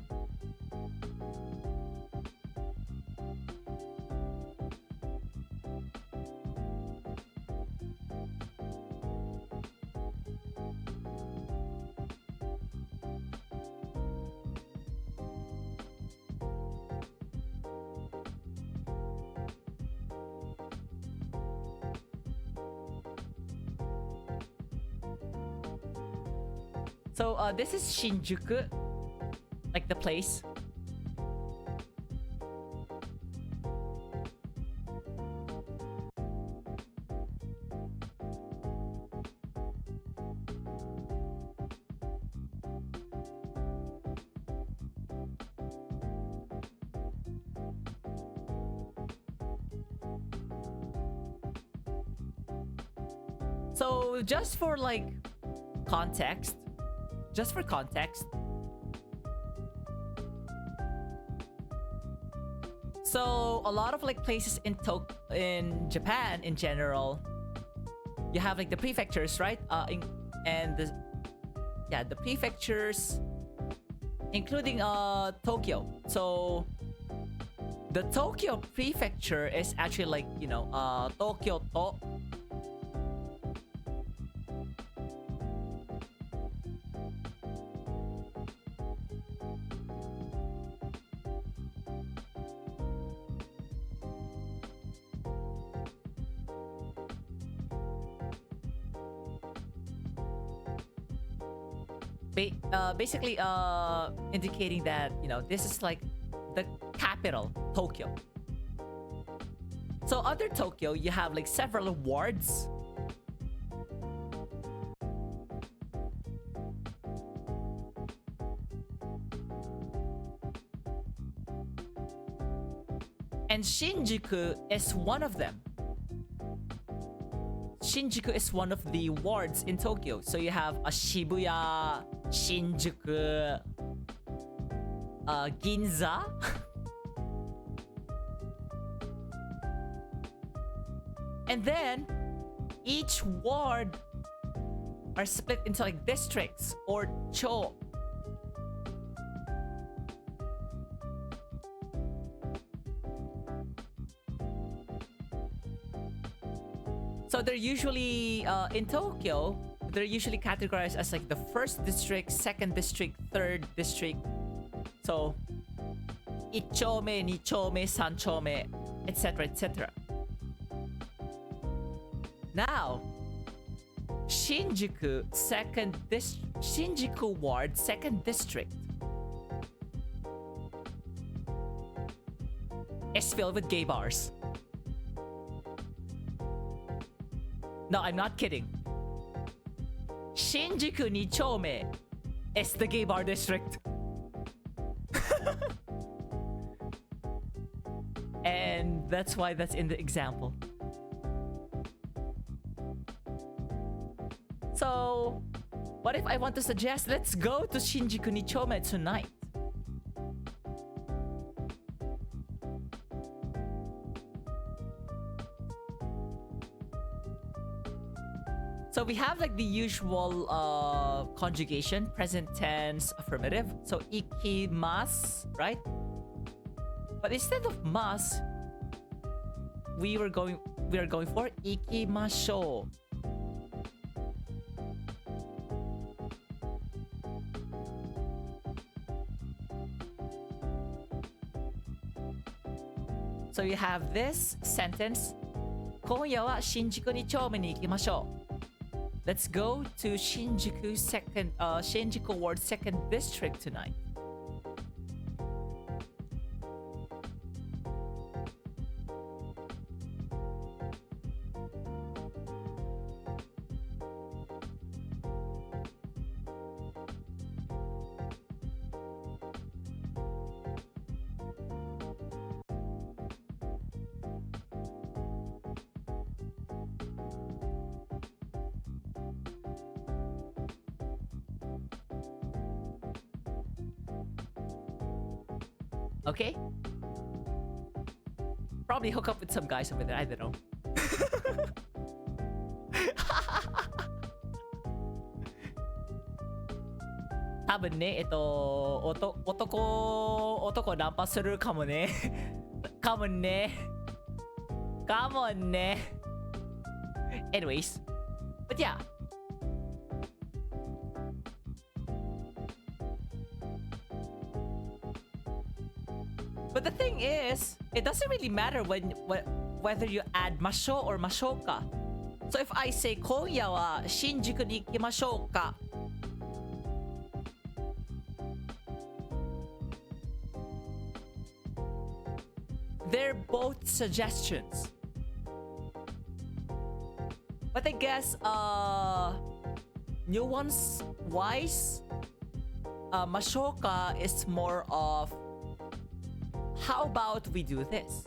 So, this is Shinjuku, like the place. So, just for like context, so a lot of like places in Japan in general, you have like the prefectures, right? And the prefectures, including Tokyo. So the Tokyo prefecture is actually like, you know, Tokyo to. Basically indicating that, you know, this is like the capital, Tokyo. So under Tokyo, you have like several wards. And Shinjuku is one of them. Shinjuku is one of the wards in Tokyo. So you have Shibuya, Shinjuku, Ginza. And then each ward are split into like districts or cho. So they're usually, in Tokyo, they're usually categorized as like the first district, second district, third district. So, 1丁目, 2丁目, 3丁目, etc., etc. Now, Shinjuku Ward, second district. is filled with gay bars. No, I'm not kidding. Shinjuku 2丁目 is the gay bar district. And that's why that's in the example. So, what if I want to suggest, let's go to Shinjuku 2丁目 tonight? So we have like the usual conjugation, present tense, affirmative. So ikimasu, right? But instead of mas, we are going for ikimashou. So you have this sentence. 今夜は新宿2丁目に行きましょう. Let's go to Shinjuku Ward 2nd District tonight. Okay? Probably hook up with some guys over there. I don't know. Tabun ne, otoko nampa suru kamo ne. Come on ne. Come on ne. Anyways. But yeah. But the thing is, it doesn't really matter whether you add masho or mashoka. So if I say 今夜は新宿に行きましょうか, they're both suggestions. But I guess nuance wise, mashoka is more of, how about we do this?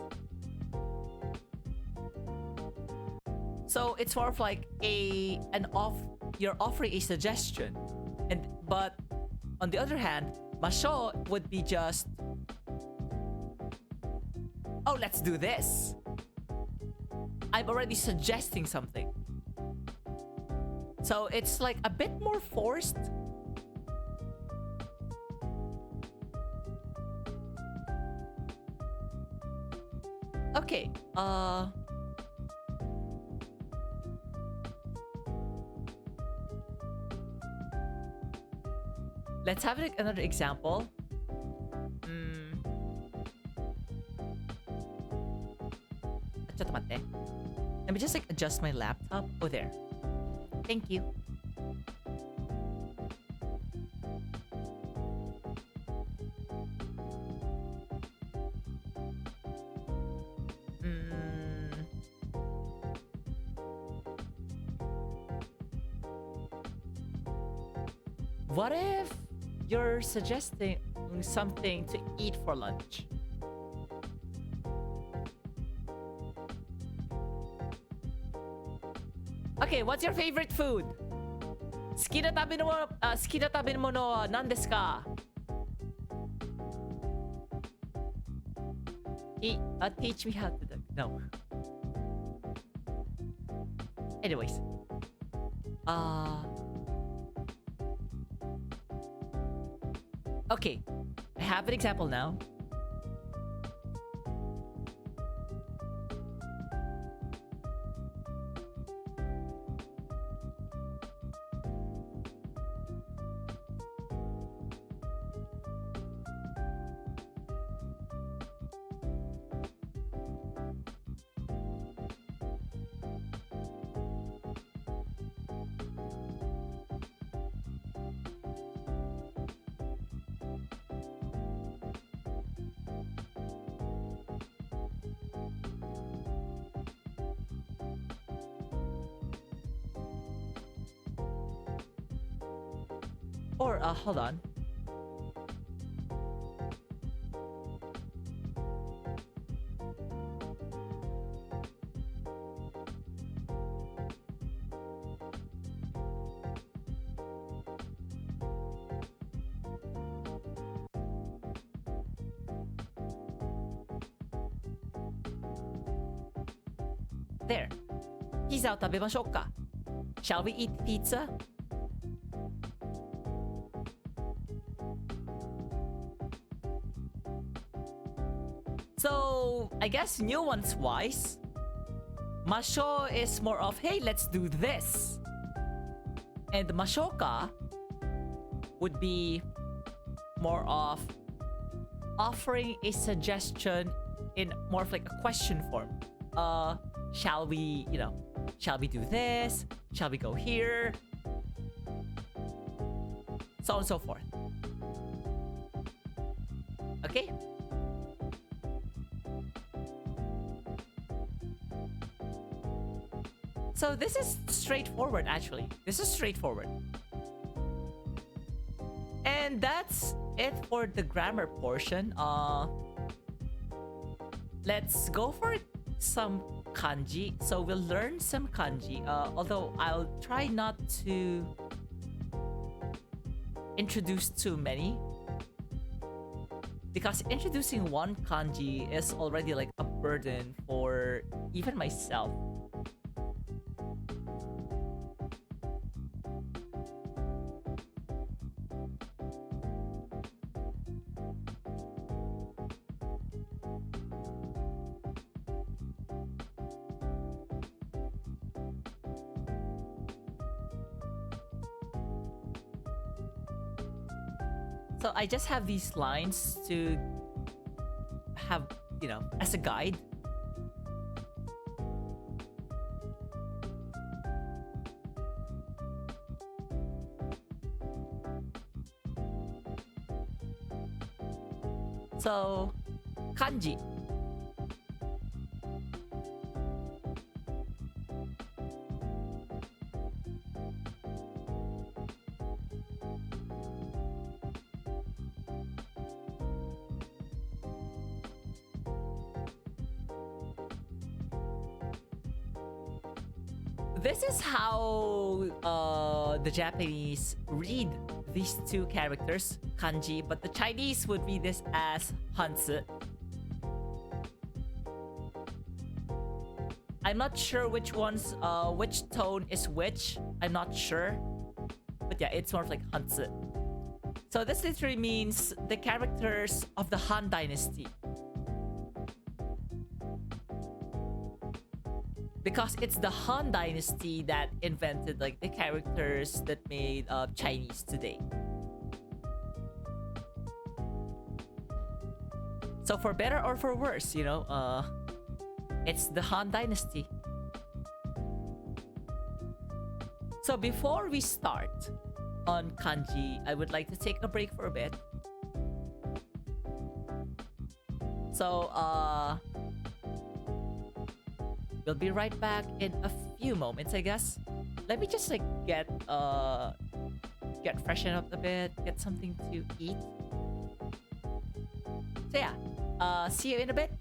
So it's more of like you're offering a suggestion, but on the other hand, masho would be just, oh, let's do this. I'm already suggesting something. So it's like a bit more forced. Okay, let's have another example. Let me just like adjust my laptop. Oh, there. Thank you. What if you're suggesting something to eat for lunch? Okay, what's your favorite food? 好きな食べ物は何ですか? Teach me how to do. No. Anyways. Okay. I have an example now. hold on. There. Pizza を食べましょうか. Shall we eat pizza? So, I guess new ones wise. ましょう is more of, hey, let's do this. And ましょうか would be more of offering a suggestion in more of like a question form. Shall we, shall we do this? Shall we go here? So on and so forth. Okay? So this is straightforward, actually. This is straightforward. And that's it for the grammar portion. Let's go for some kanji. So we'll learn some kanji. Although I'll try not to introduce too many, because introducing one kanji is already like a burden for even myself. So I just have these lines to have, as a guide. So, kanji. This is how the Japanese read these two characters, kanji, but the Chinese would read this as hanzi. I'm not sure which tone is which. I'm not sure. But yeah, it's more of like hanzi. So this literally means the characters of the Han Dynasty. Because it's the Han Dynasty that invented like the characters that made Chinese today. So for better or for worse, it's the Han Dynasty. So before we start on kanji, I would like to take a break for a bit. So, we'll be right back in a few moments, I guess. Let me just like get freshened up a bit, get something to eat. So yeah, see you in a bit.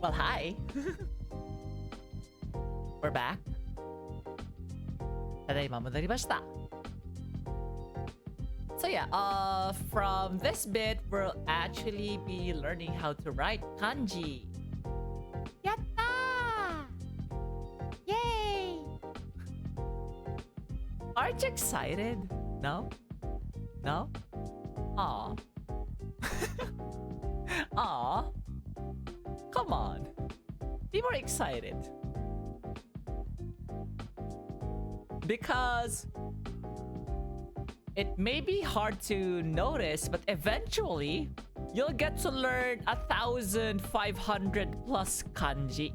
Well, hi. We're back. ただいま戻りました。So yeah, from this bit, we'll actually be learning how to write kanji. Yatta! Yay! Aren't you excited? No? No? Aw. Aw. Come on. Be more excited. Because it may be hard to notice, but eventually you'll get to learn 1,500 plus kanji.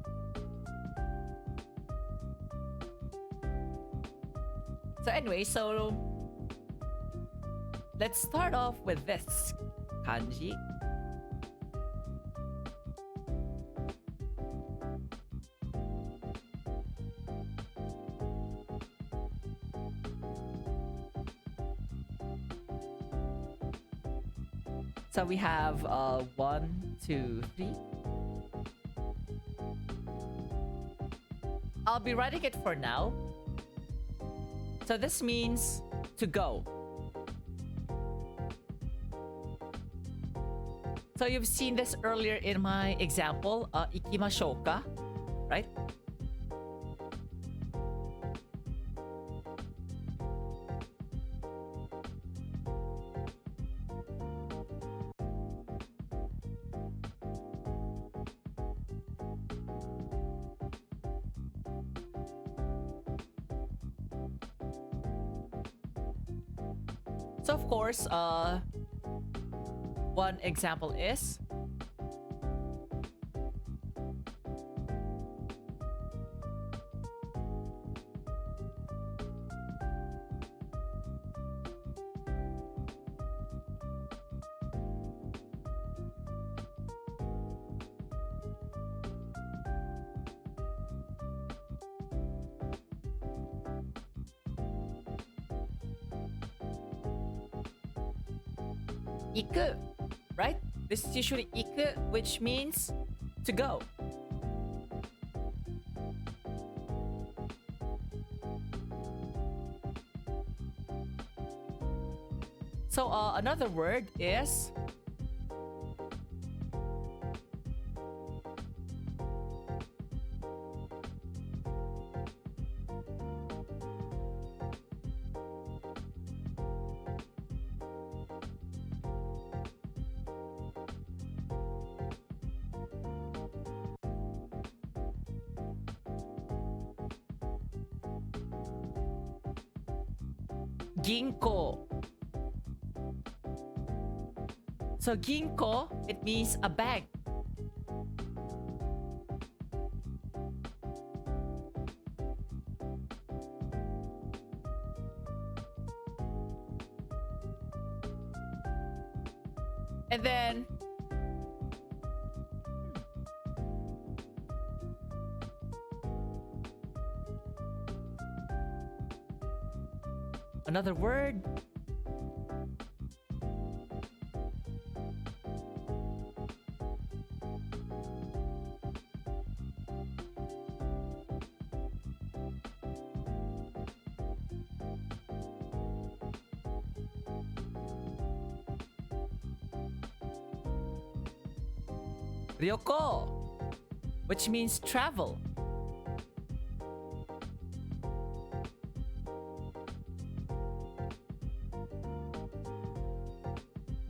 So anyway, let's start off with this kanji. So we have 1, 2, 3. I'll be writing it for now. So this means to go. So you've seen this earlier in my example, 行きましょうか, right? So of course, one example is iku, right? This is usually iku, which means to go. So another word is ginko. So ginko, it means a bank. And then another word. Ryoko, which means travel.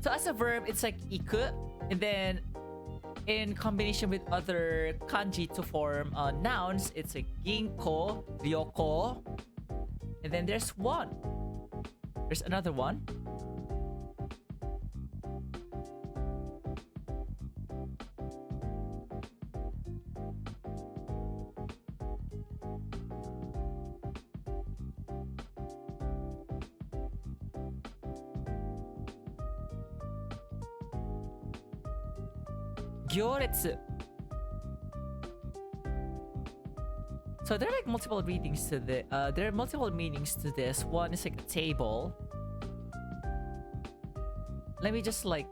So as a verb, it's like iku, and then in combination with other kanji to form nouns, it's like ginko, ryoko, and then there's one. There's another one. Gyoretsu. So there are like multiple readings to the there are multiple meanings to this. One is like a table. Let me just like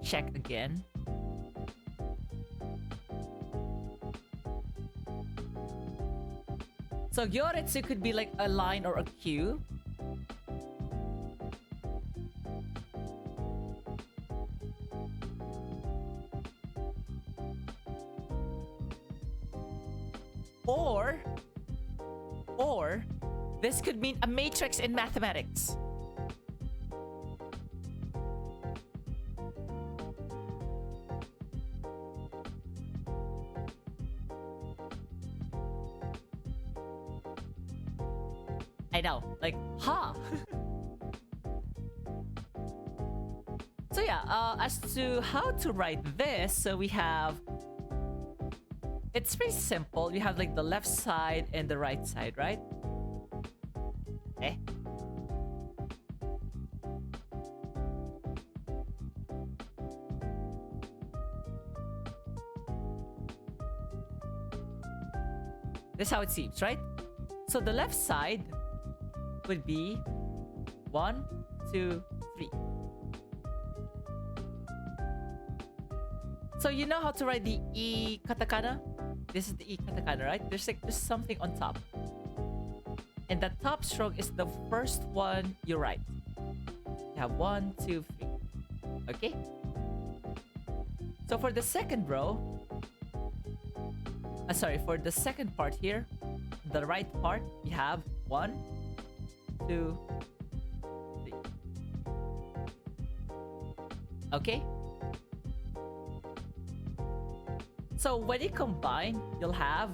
check again. So gyoretsu could be like a line or a queue. Or this could mean a matrix in mathematics. I know, like, huh? So yeah, as to how to write this, so we have... It's pretty simple. You have like the left side and the right side, right? Eh? This is how it seems, right? So the left side would be 1, 2, 3. So you know how to write the E katakana? This is the E katakana, right? There's like just something on top. And the top stroke is the first one you write. You have 1, 2, 3. Okay? So for the second row, for the second part here, the right part, you have 1, 2, 3. Okay? So when you combine, you'll have...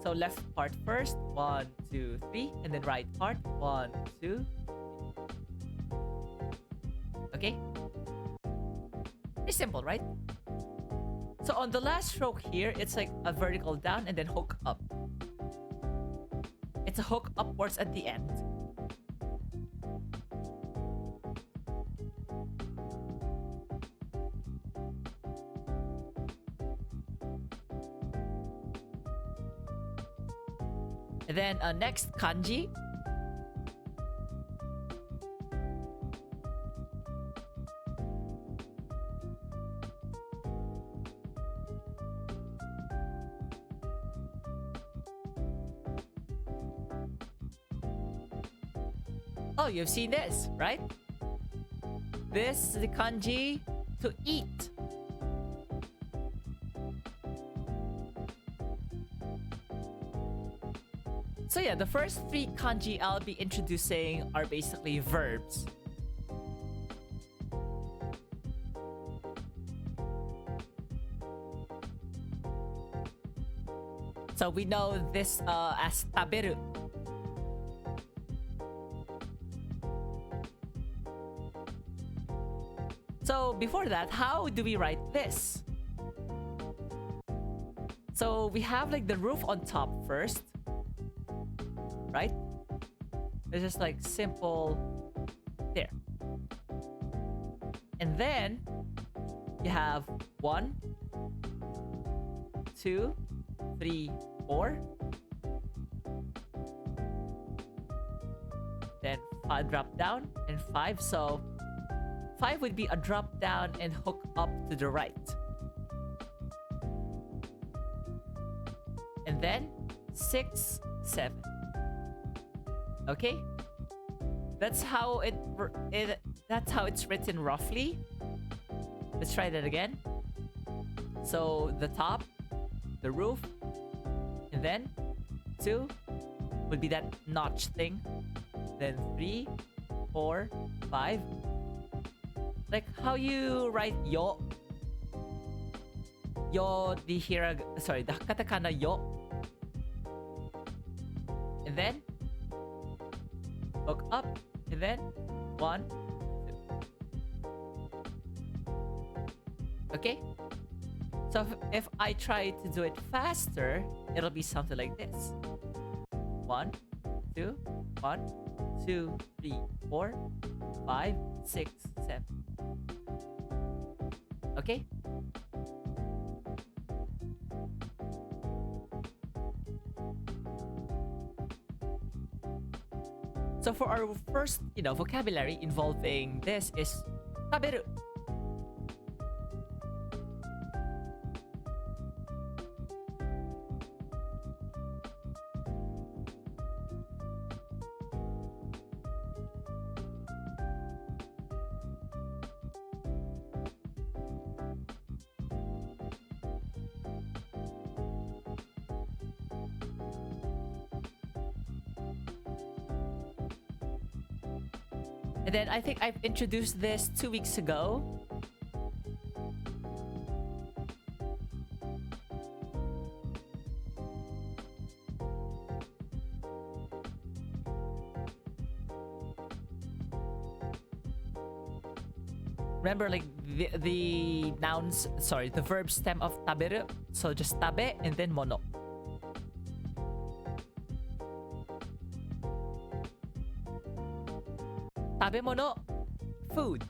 So left part first, 1, 2, 3. And then right part, 1, 2, 3. Okay? Pretty simple, right? So on the last stroke here, it's like a vertical down and then hook up. It's a hook upwards at the end. And then next, kanji. Oh, you've seen this, right? This is the kanji to eat. So yeah, the first 3 kanji I'll be introducing are basically verbs. So we know this as taberu. So before that, how do we write this? So we have like the roof on top first. Right? It's just like simple there. And then you have 1, 2, 3, 4. Then 5 drop down and 5. So 5 would be a drop down and hook up to the right. And then 6, 7. Okay? That's how that's how it's written roughly. Let's try that again. So the top, the roof, and then 2 would be that notch thing. Then 3, 4, 5. Like how you write yo. Yo, the katakana yo. And then hook up, and then 1, 2. Okay? So if I try to do it faster, it'll be something like this. 1, 2, 1, 2, 3, 4, 5, 6, 7. Okay? So for our first, vocabulary involving this is taberu. And then I think I've introduced this 2 weeks ago. Remember, like, the nouns, sorry, the verb stem of taberu. So just tabe and then mono. Tabemono, food.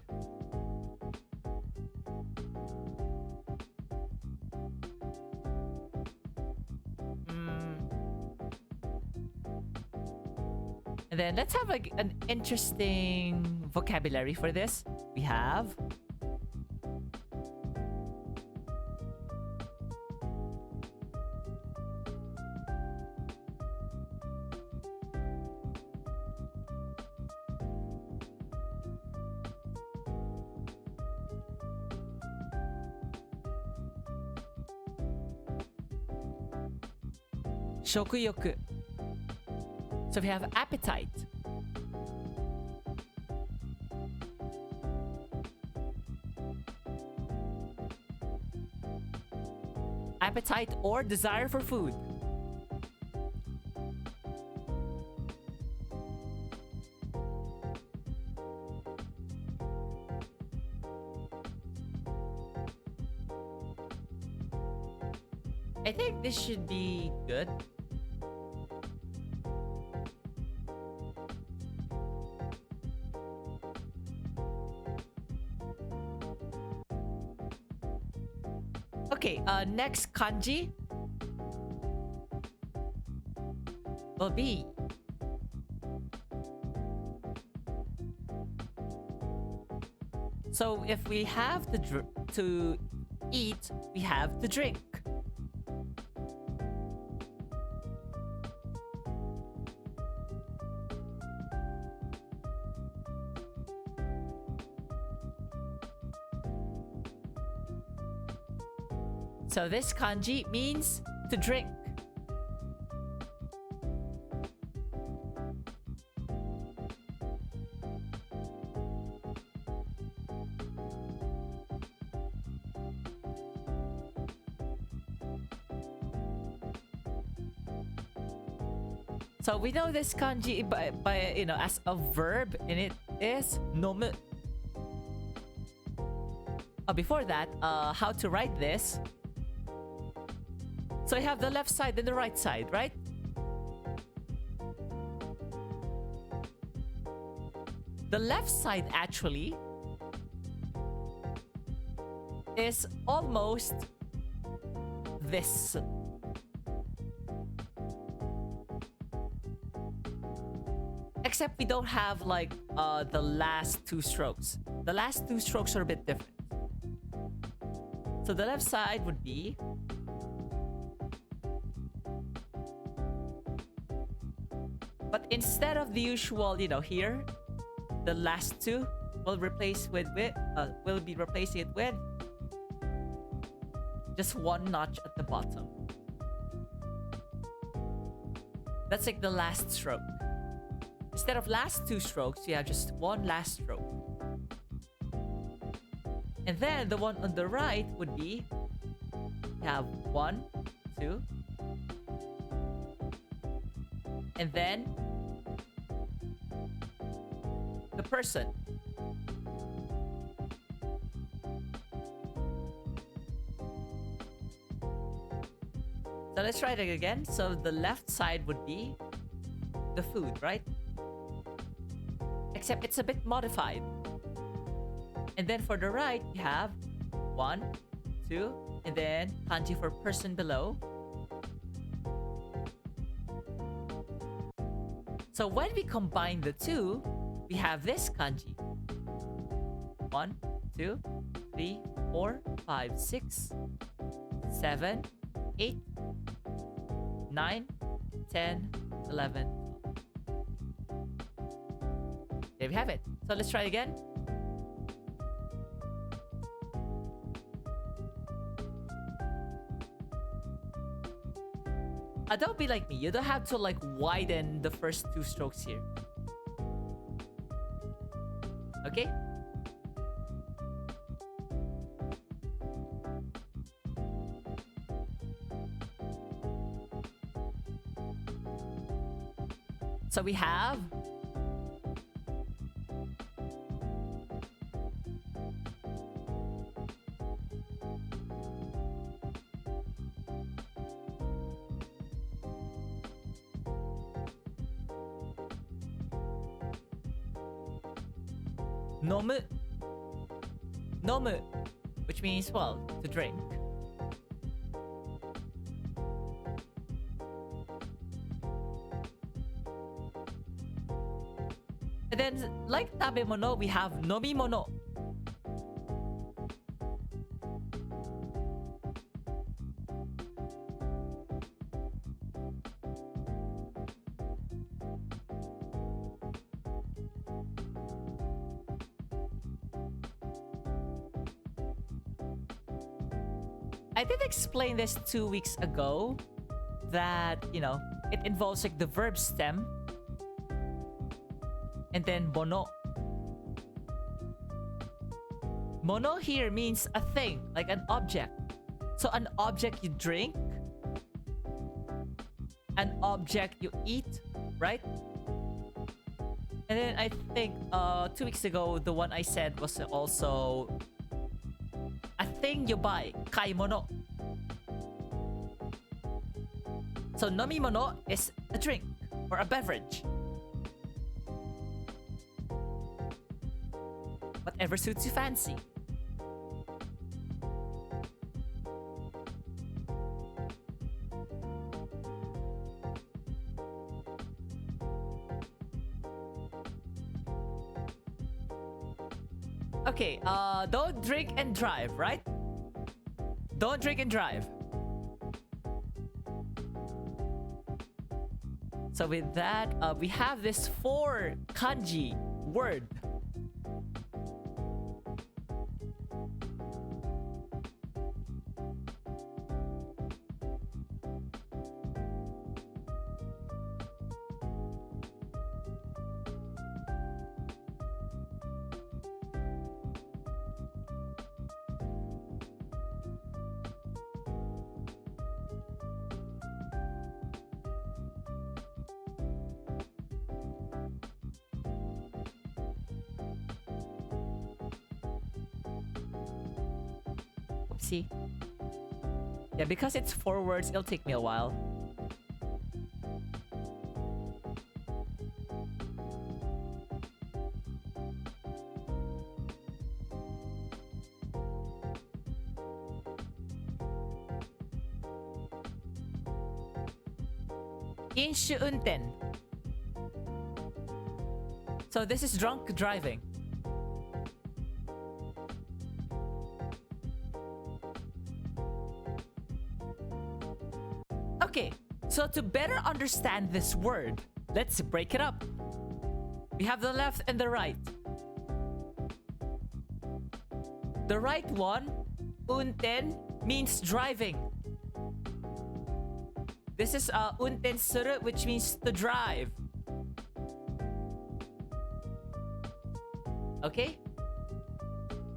And then let's have like an interesting vocabulary for this. We have shokuyoku. So we have appetite. Appetite or desire for food. I think this should be good. Okay, next kanji will be so if we have to eat, we have to drink. So this kanji means to drink. So we know this kanji by you know, as a verb, and it is nomu. Before that, how to write this? So you have the left side and the right side, right? The left side actually is almost this. Except we don't have like the last two strokes. The last two strokes are a bit different. So the left side would be but instead of the usual, you know, here, the last two will replace will be replacing it with just one notch at the bottom. That's like the last stroke. Instead of last two strokes, you have just one last stroke. And then the one on the right would be you have 1, 2, and then the person. So let's try it again. So the left side would be the food, right? Except it's a bit modified. And then for the right, you have 1, 2, and then kanji for person below. So when we combine the two, we have this kanji. 1, 2, 3, 4, 5, 6, 7, 8, 9, 10, 11. There we have it. So let's try again. Don't be like me. You don't have to like widen the first two strokes here. Okay? So we have nomu. Nomu, which means, well, to drink. And then, like tabemono, we have nomimono. I did explain this 2 weeks ago that, you know, it involves like the verb stem and then mono. Mono here means a thing, like an object. So an object you drink, an object you eat, right? And then I think 2 weeks ago, the one I said was also a thing you buy, kaimono. So nomimono is a drink or a beverage. Whatever suits you fancy. Okay, don't drink and drive, right? Don't drink and drive. So with that, we have this 4 kanji word. See? Yeah, because it's 4 words, it'll take me a while. Inshu unten. So this is drunk driving. Okay, so to better understand this word, let's break it up. We have the left and the right. The right one, unten, means driving. This is unten suru, which means to drive. Okay?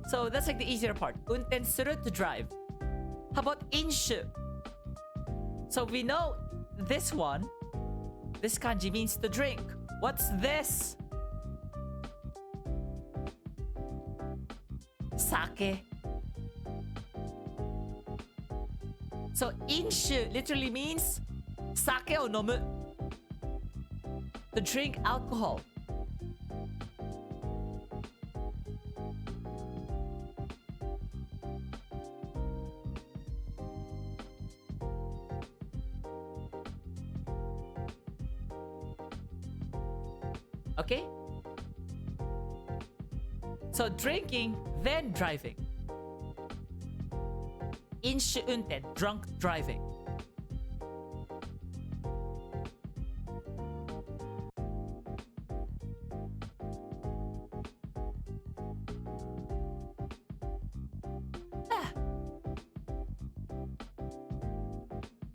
So that's like the easier part. Unten suru, to drive. How about inshu? So we know this one, this kanji means to drink. What's this? Sake. So inshu literally means sake o nomu. To drink alcohol. Okay? So drinking, then driving. Inshu unten, drunk driving. Ah.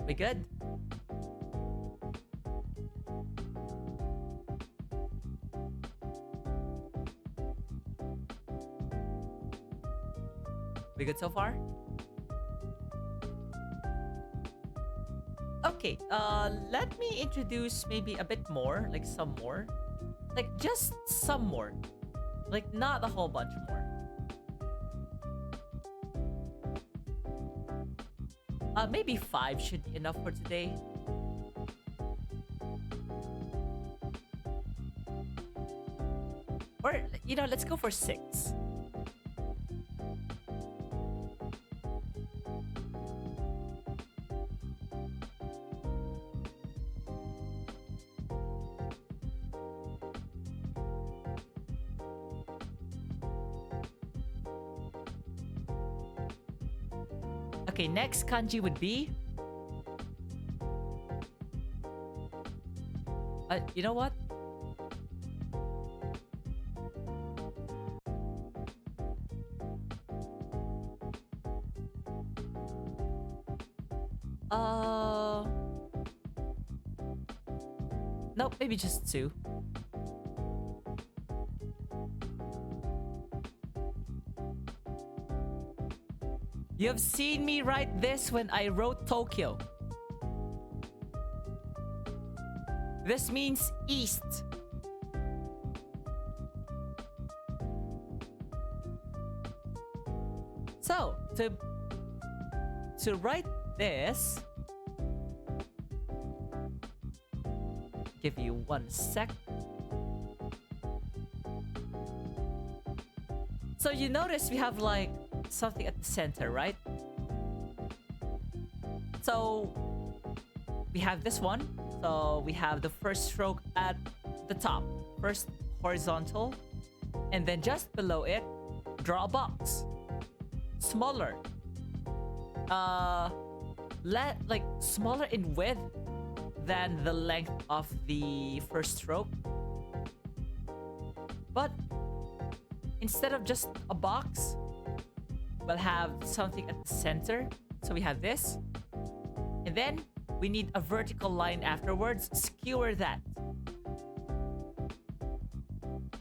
We good? We good so far? Okay, let me introduce maybe a bit more, like some more. Like just some more. Like not a whole bunch more. Maybe 5 should be enough for today. Or, you know, let's go for 6. Okay, next kanji would be... you know what? Nope, maybe just 2. You have seen me write this when I wrote Tokyo. This means east. So, to write this, give you 1 sec. So you notice we have like something at the center, right? So we have this one. So we have the first stroke at the top, first horizontal, and then just below it, draw a box, smaller, like smaller in width than the length of the first stroke. But instead of just a box, we'll have something at the center. So we have this, and then we need a vertical line afterwards. Skewer that.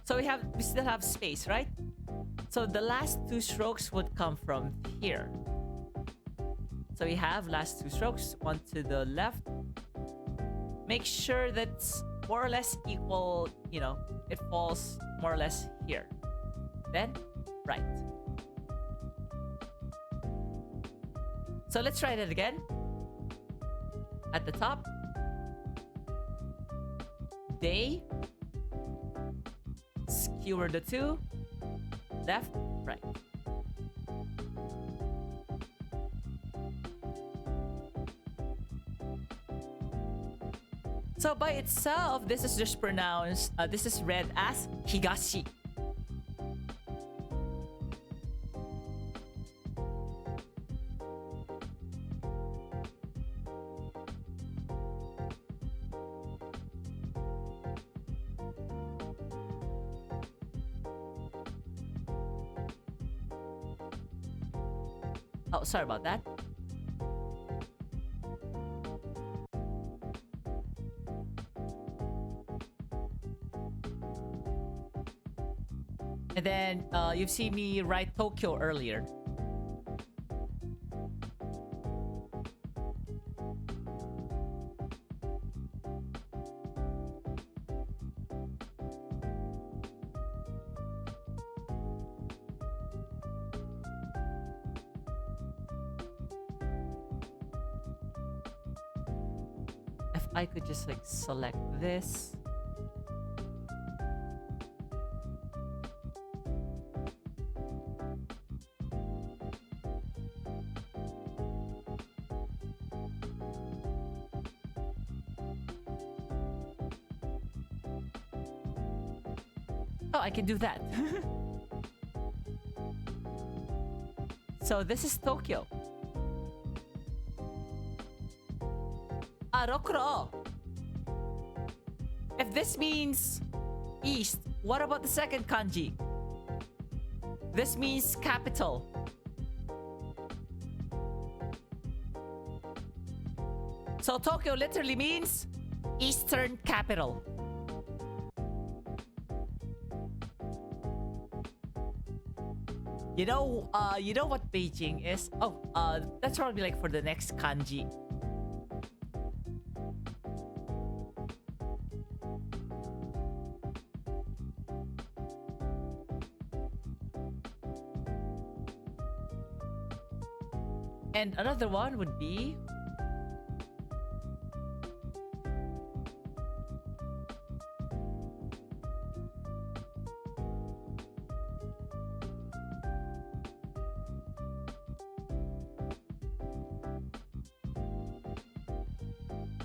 So we still have space, right? So the last 2 strokes would come from here. So we have last 2 strokes, one to the left. Make sure that's more or less equal, you know, it falls more or less here. Then, right. So let's try that again. At the top, day, skewer the 2, left, right. So by itself, this is just pronounced, this is read as higashi. Oh, sorry about that. And then you've seen me write Tokyo earlier. If I could just like select this. Oh, I can do that. So this is Tokyo. Rokuro. If this means east, what about the second kanji? This means capital. So Tokyo literally means eastern capital. You know what Beijing is? Oh, that's probably like for the next kanji. And another one would be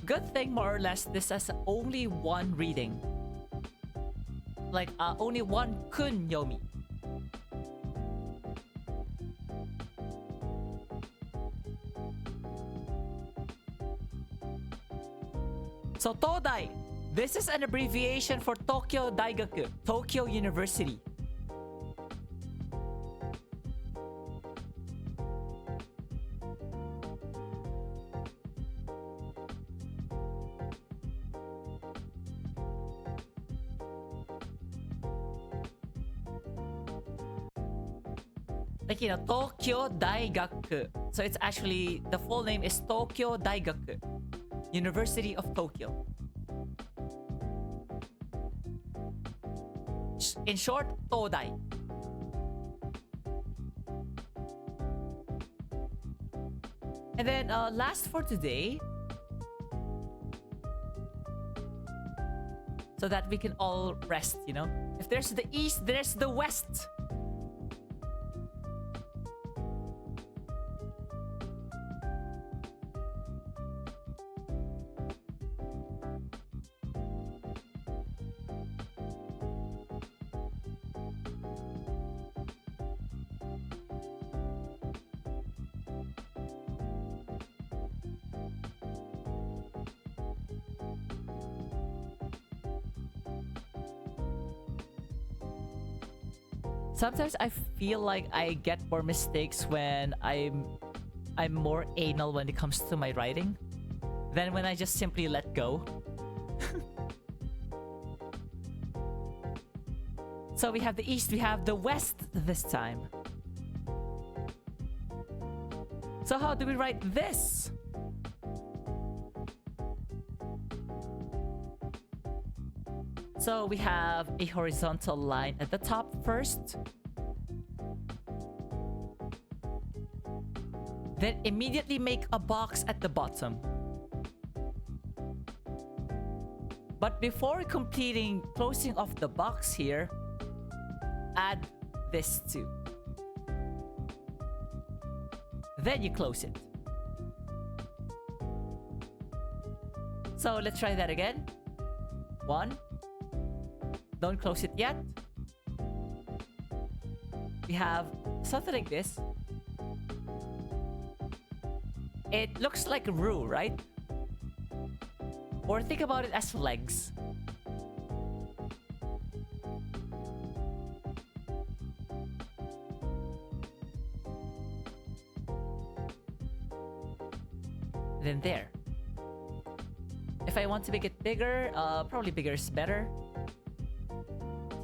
good thing more or less this has only one reading. Like only one kunyomi. So Todai, this is an abbreviation for Tokyo Daigaku, Tokyo University. Like, Tokyo Daigaku. So it's actually, the full name is Tokyo Daigaku, University of Tokyo. In short, Todai. And then last for today, so that we can all rest, If there's the east, there's the west. Sometimes I feel like I get more mistakes when I'm more anal when it comes to my writing than when I just simply let go. So we have the east, we have the west this time. So how do we write this? So we have a horizontal line at the top first. Then immediately make a box at the bottom. But before completing closing off the box here, add this too. Then you close it. So let's try that again. 1. Don't close it yet. We have something like this. It looks like a roux, right? Or think about it as legs. Then there. If I want to make it bigger, probably bigger is better.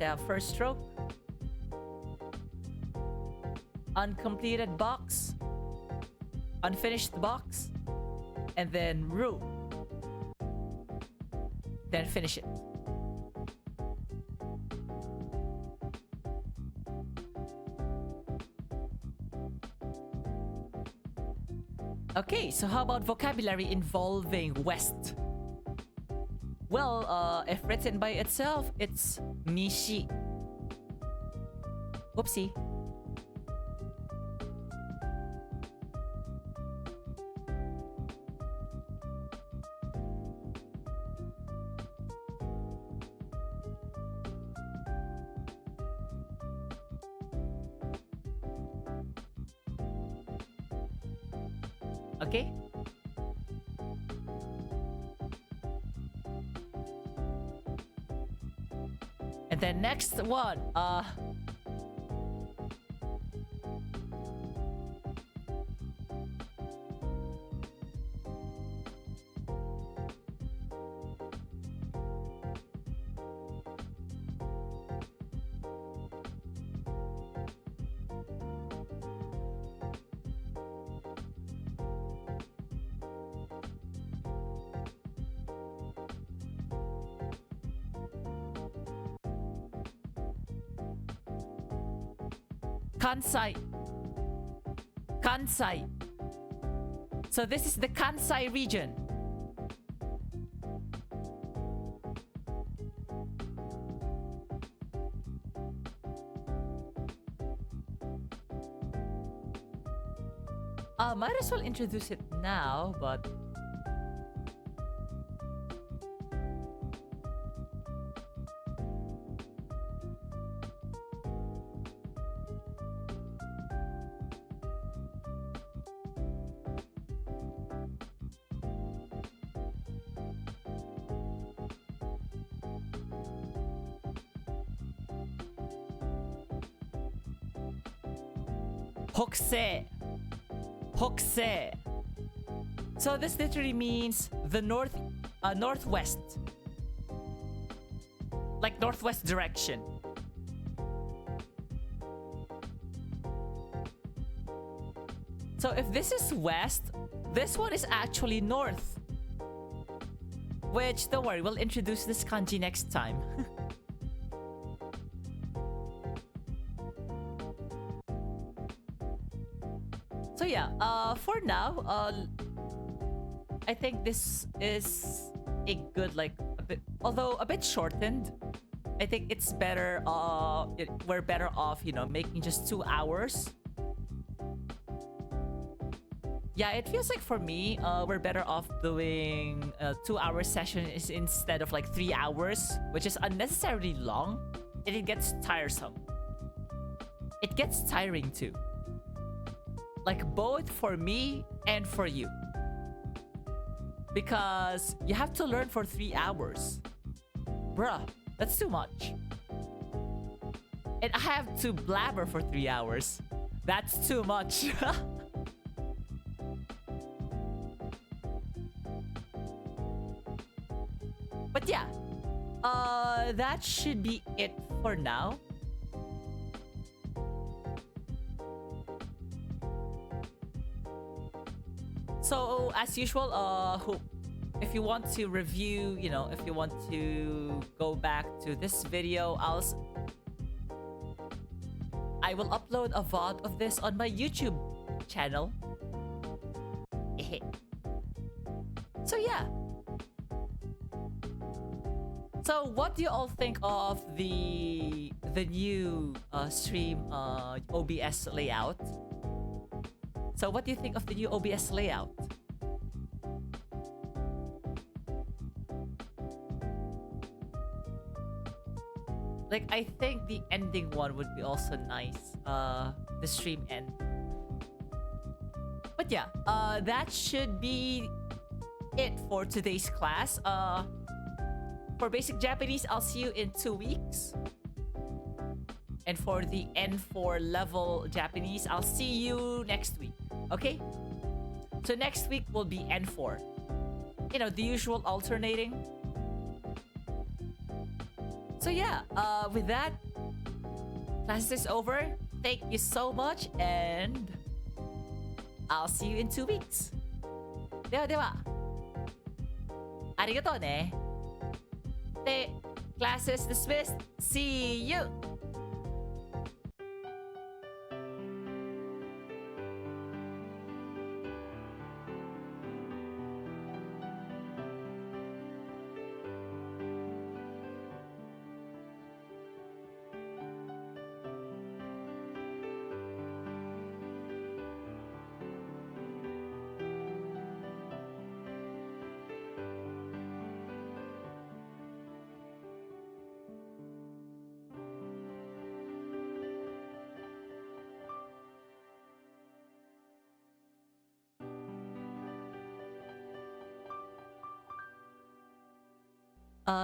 So have first stroke, uncompleted box, unfinished box, and then roux. Then finish it. Okay, so how about vocabulary involving west? Well, if written by itself, it's nishi. Oopsie. Okay. And then next one, Kansai. Kansai. So this is the Kansai region. Might as well introduce it now, but Hokusei. Hokusei. So this literally means the northwest. Like northwest direction. So if this is west, this one is actually north. Which, don't worry, we'll introduce this kanji next time. So yeah, for now, I think this is a good, like, a bit, although a bit shortened. I think it's better, we're better off, you know, making just 2 hours. Yeah, it feels like for me, we're better off doing a 2-hour session instead of like 3 hours, which is unnecessarily long, and it gets tiresome. It gets tiring too. Like both for me and for you. Because you have to learn for 3 hours. Bruh, that's too much. And I have to blabber for 3 hours. That's too much. But yeah, that should be it for now. So as usual, if you want to review, you know, if you want to go back to this video, I will upload a VOD of this on my YouTube channel. So yeah. So what do you all think of the new stream OBS layout? So what do you think of the new OBS layout? Like, I think the ending one would be also nice. The stream end. But yeah, that should be it for today's class. For basic Japanese, I'll see you in 2 weeks. And for the N4 level Japanese, I'll see you next week. Okay? So next week will be N4. You know, the usual alternating. So yeah, with that, class is over. Thank you so much, and I'll see you in 2 weeks. ではでは、ありがとうね。で、class is dismissed. See you!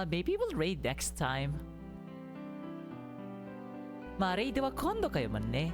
Maybe we'll raid next time. まあ、レイドは今度かよ、まんね。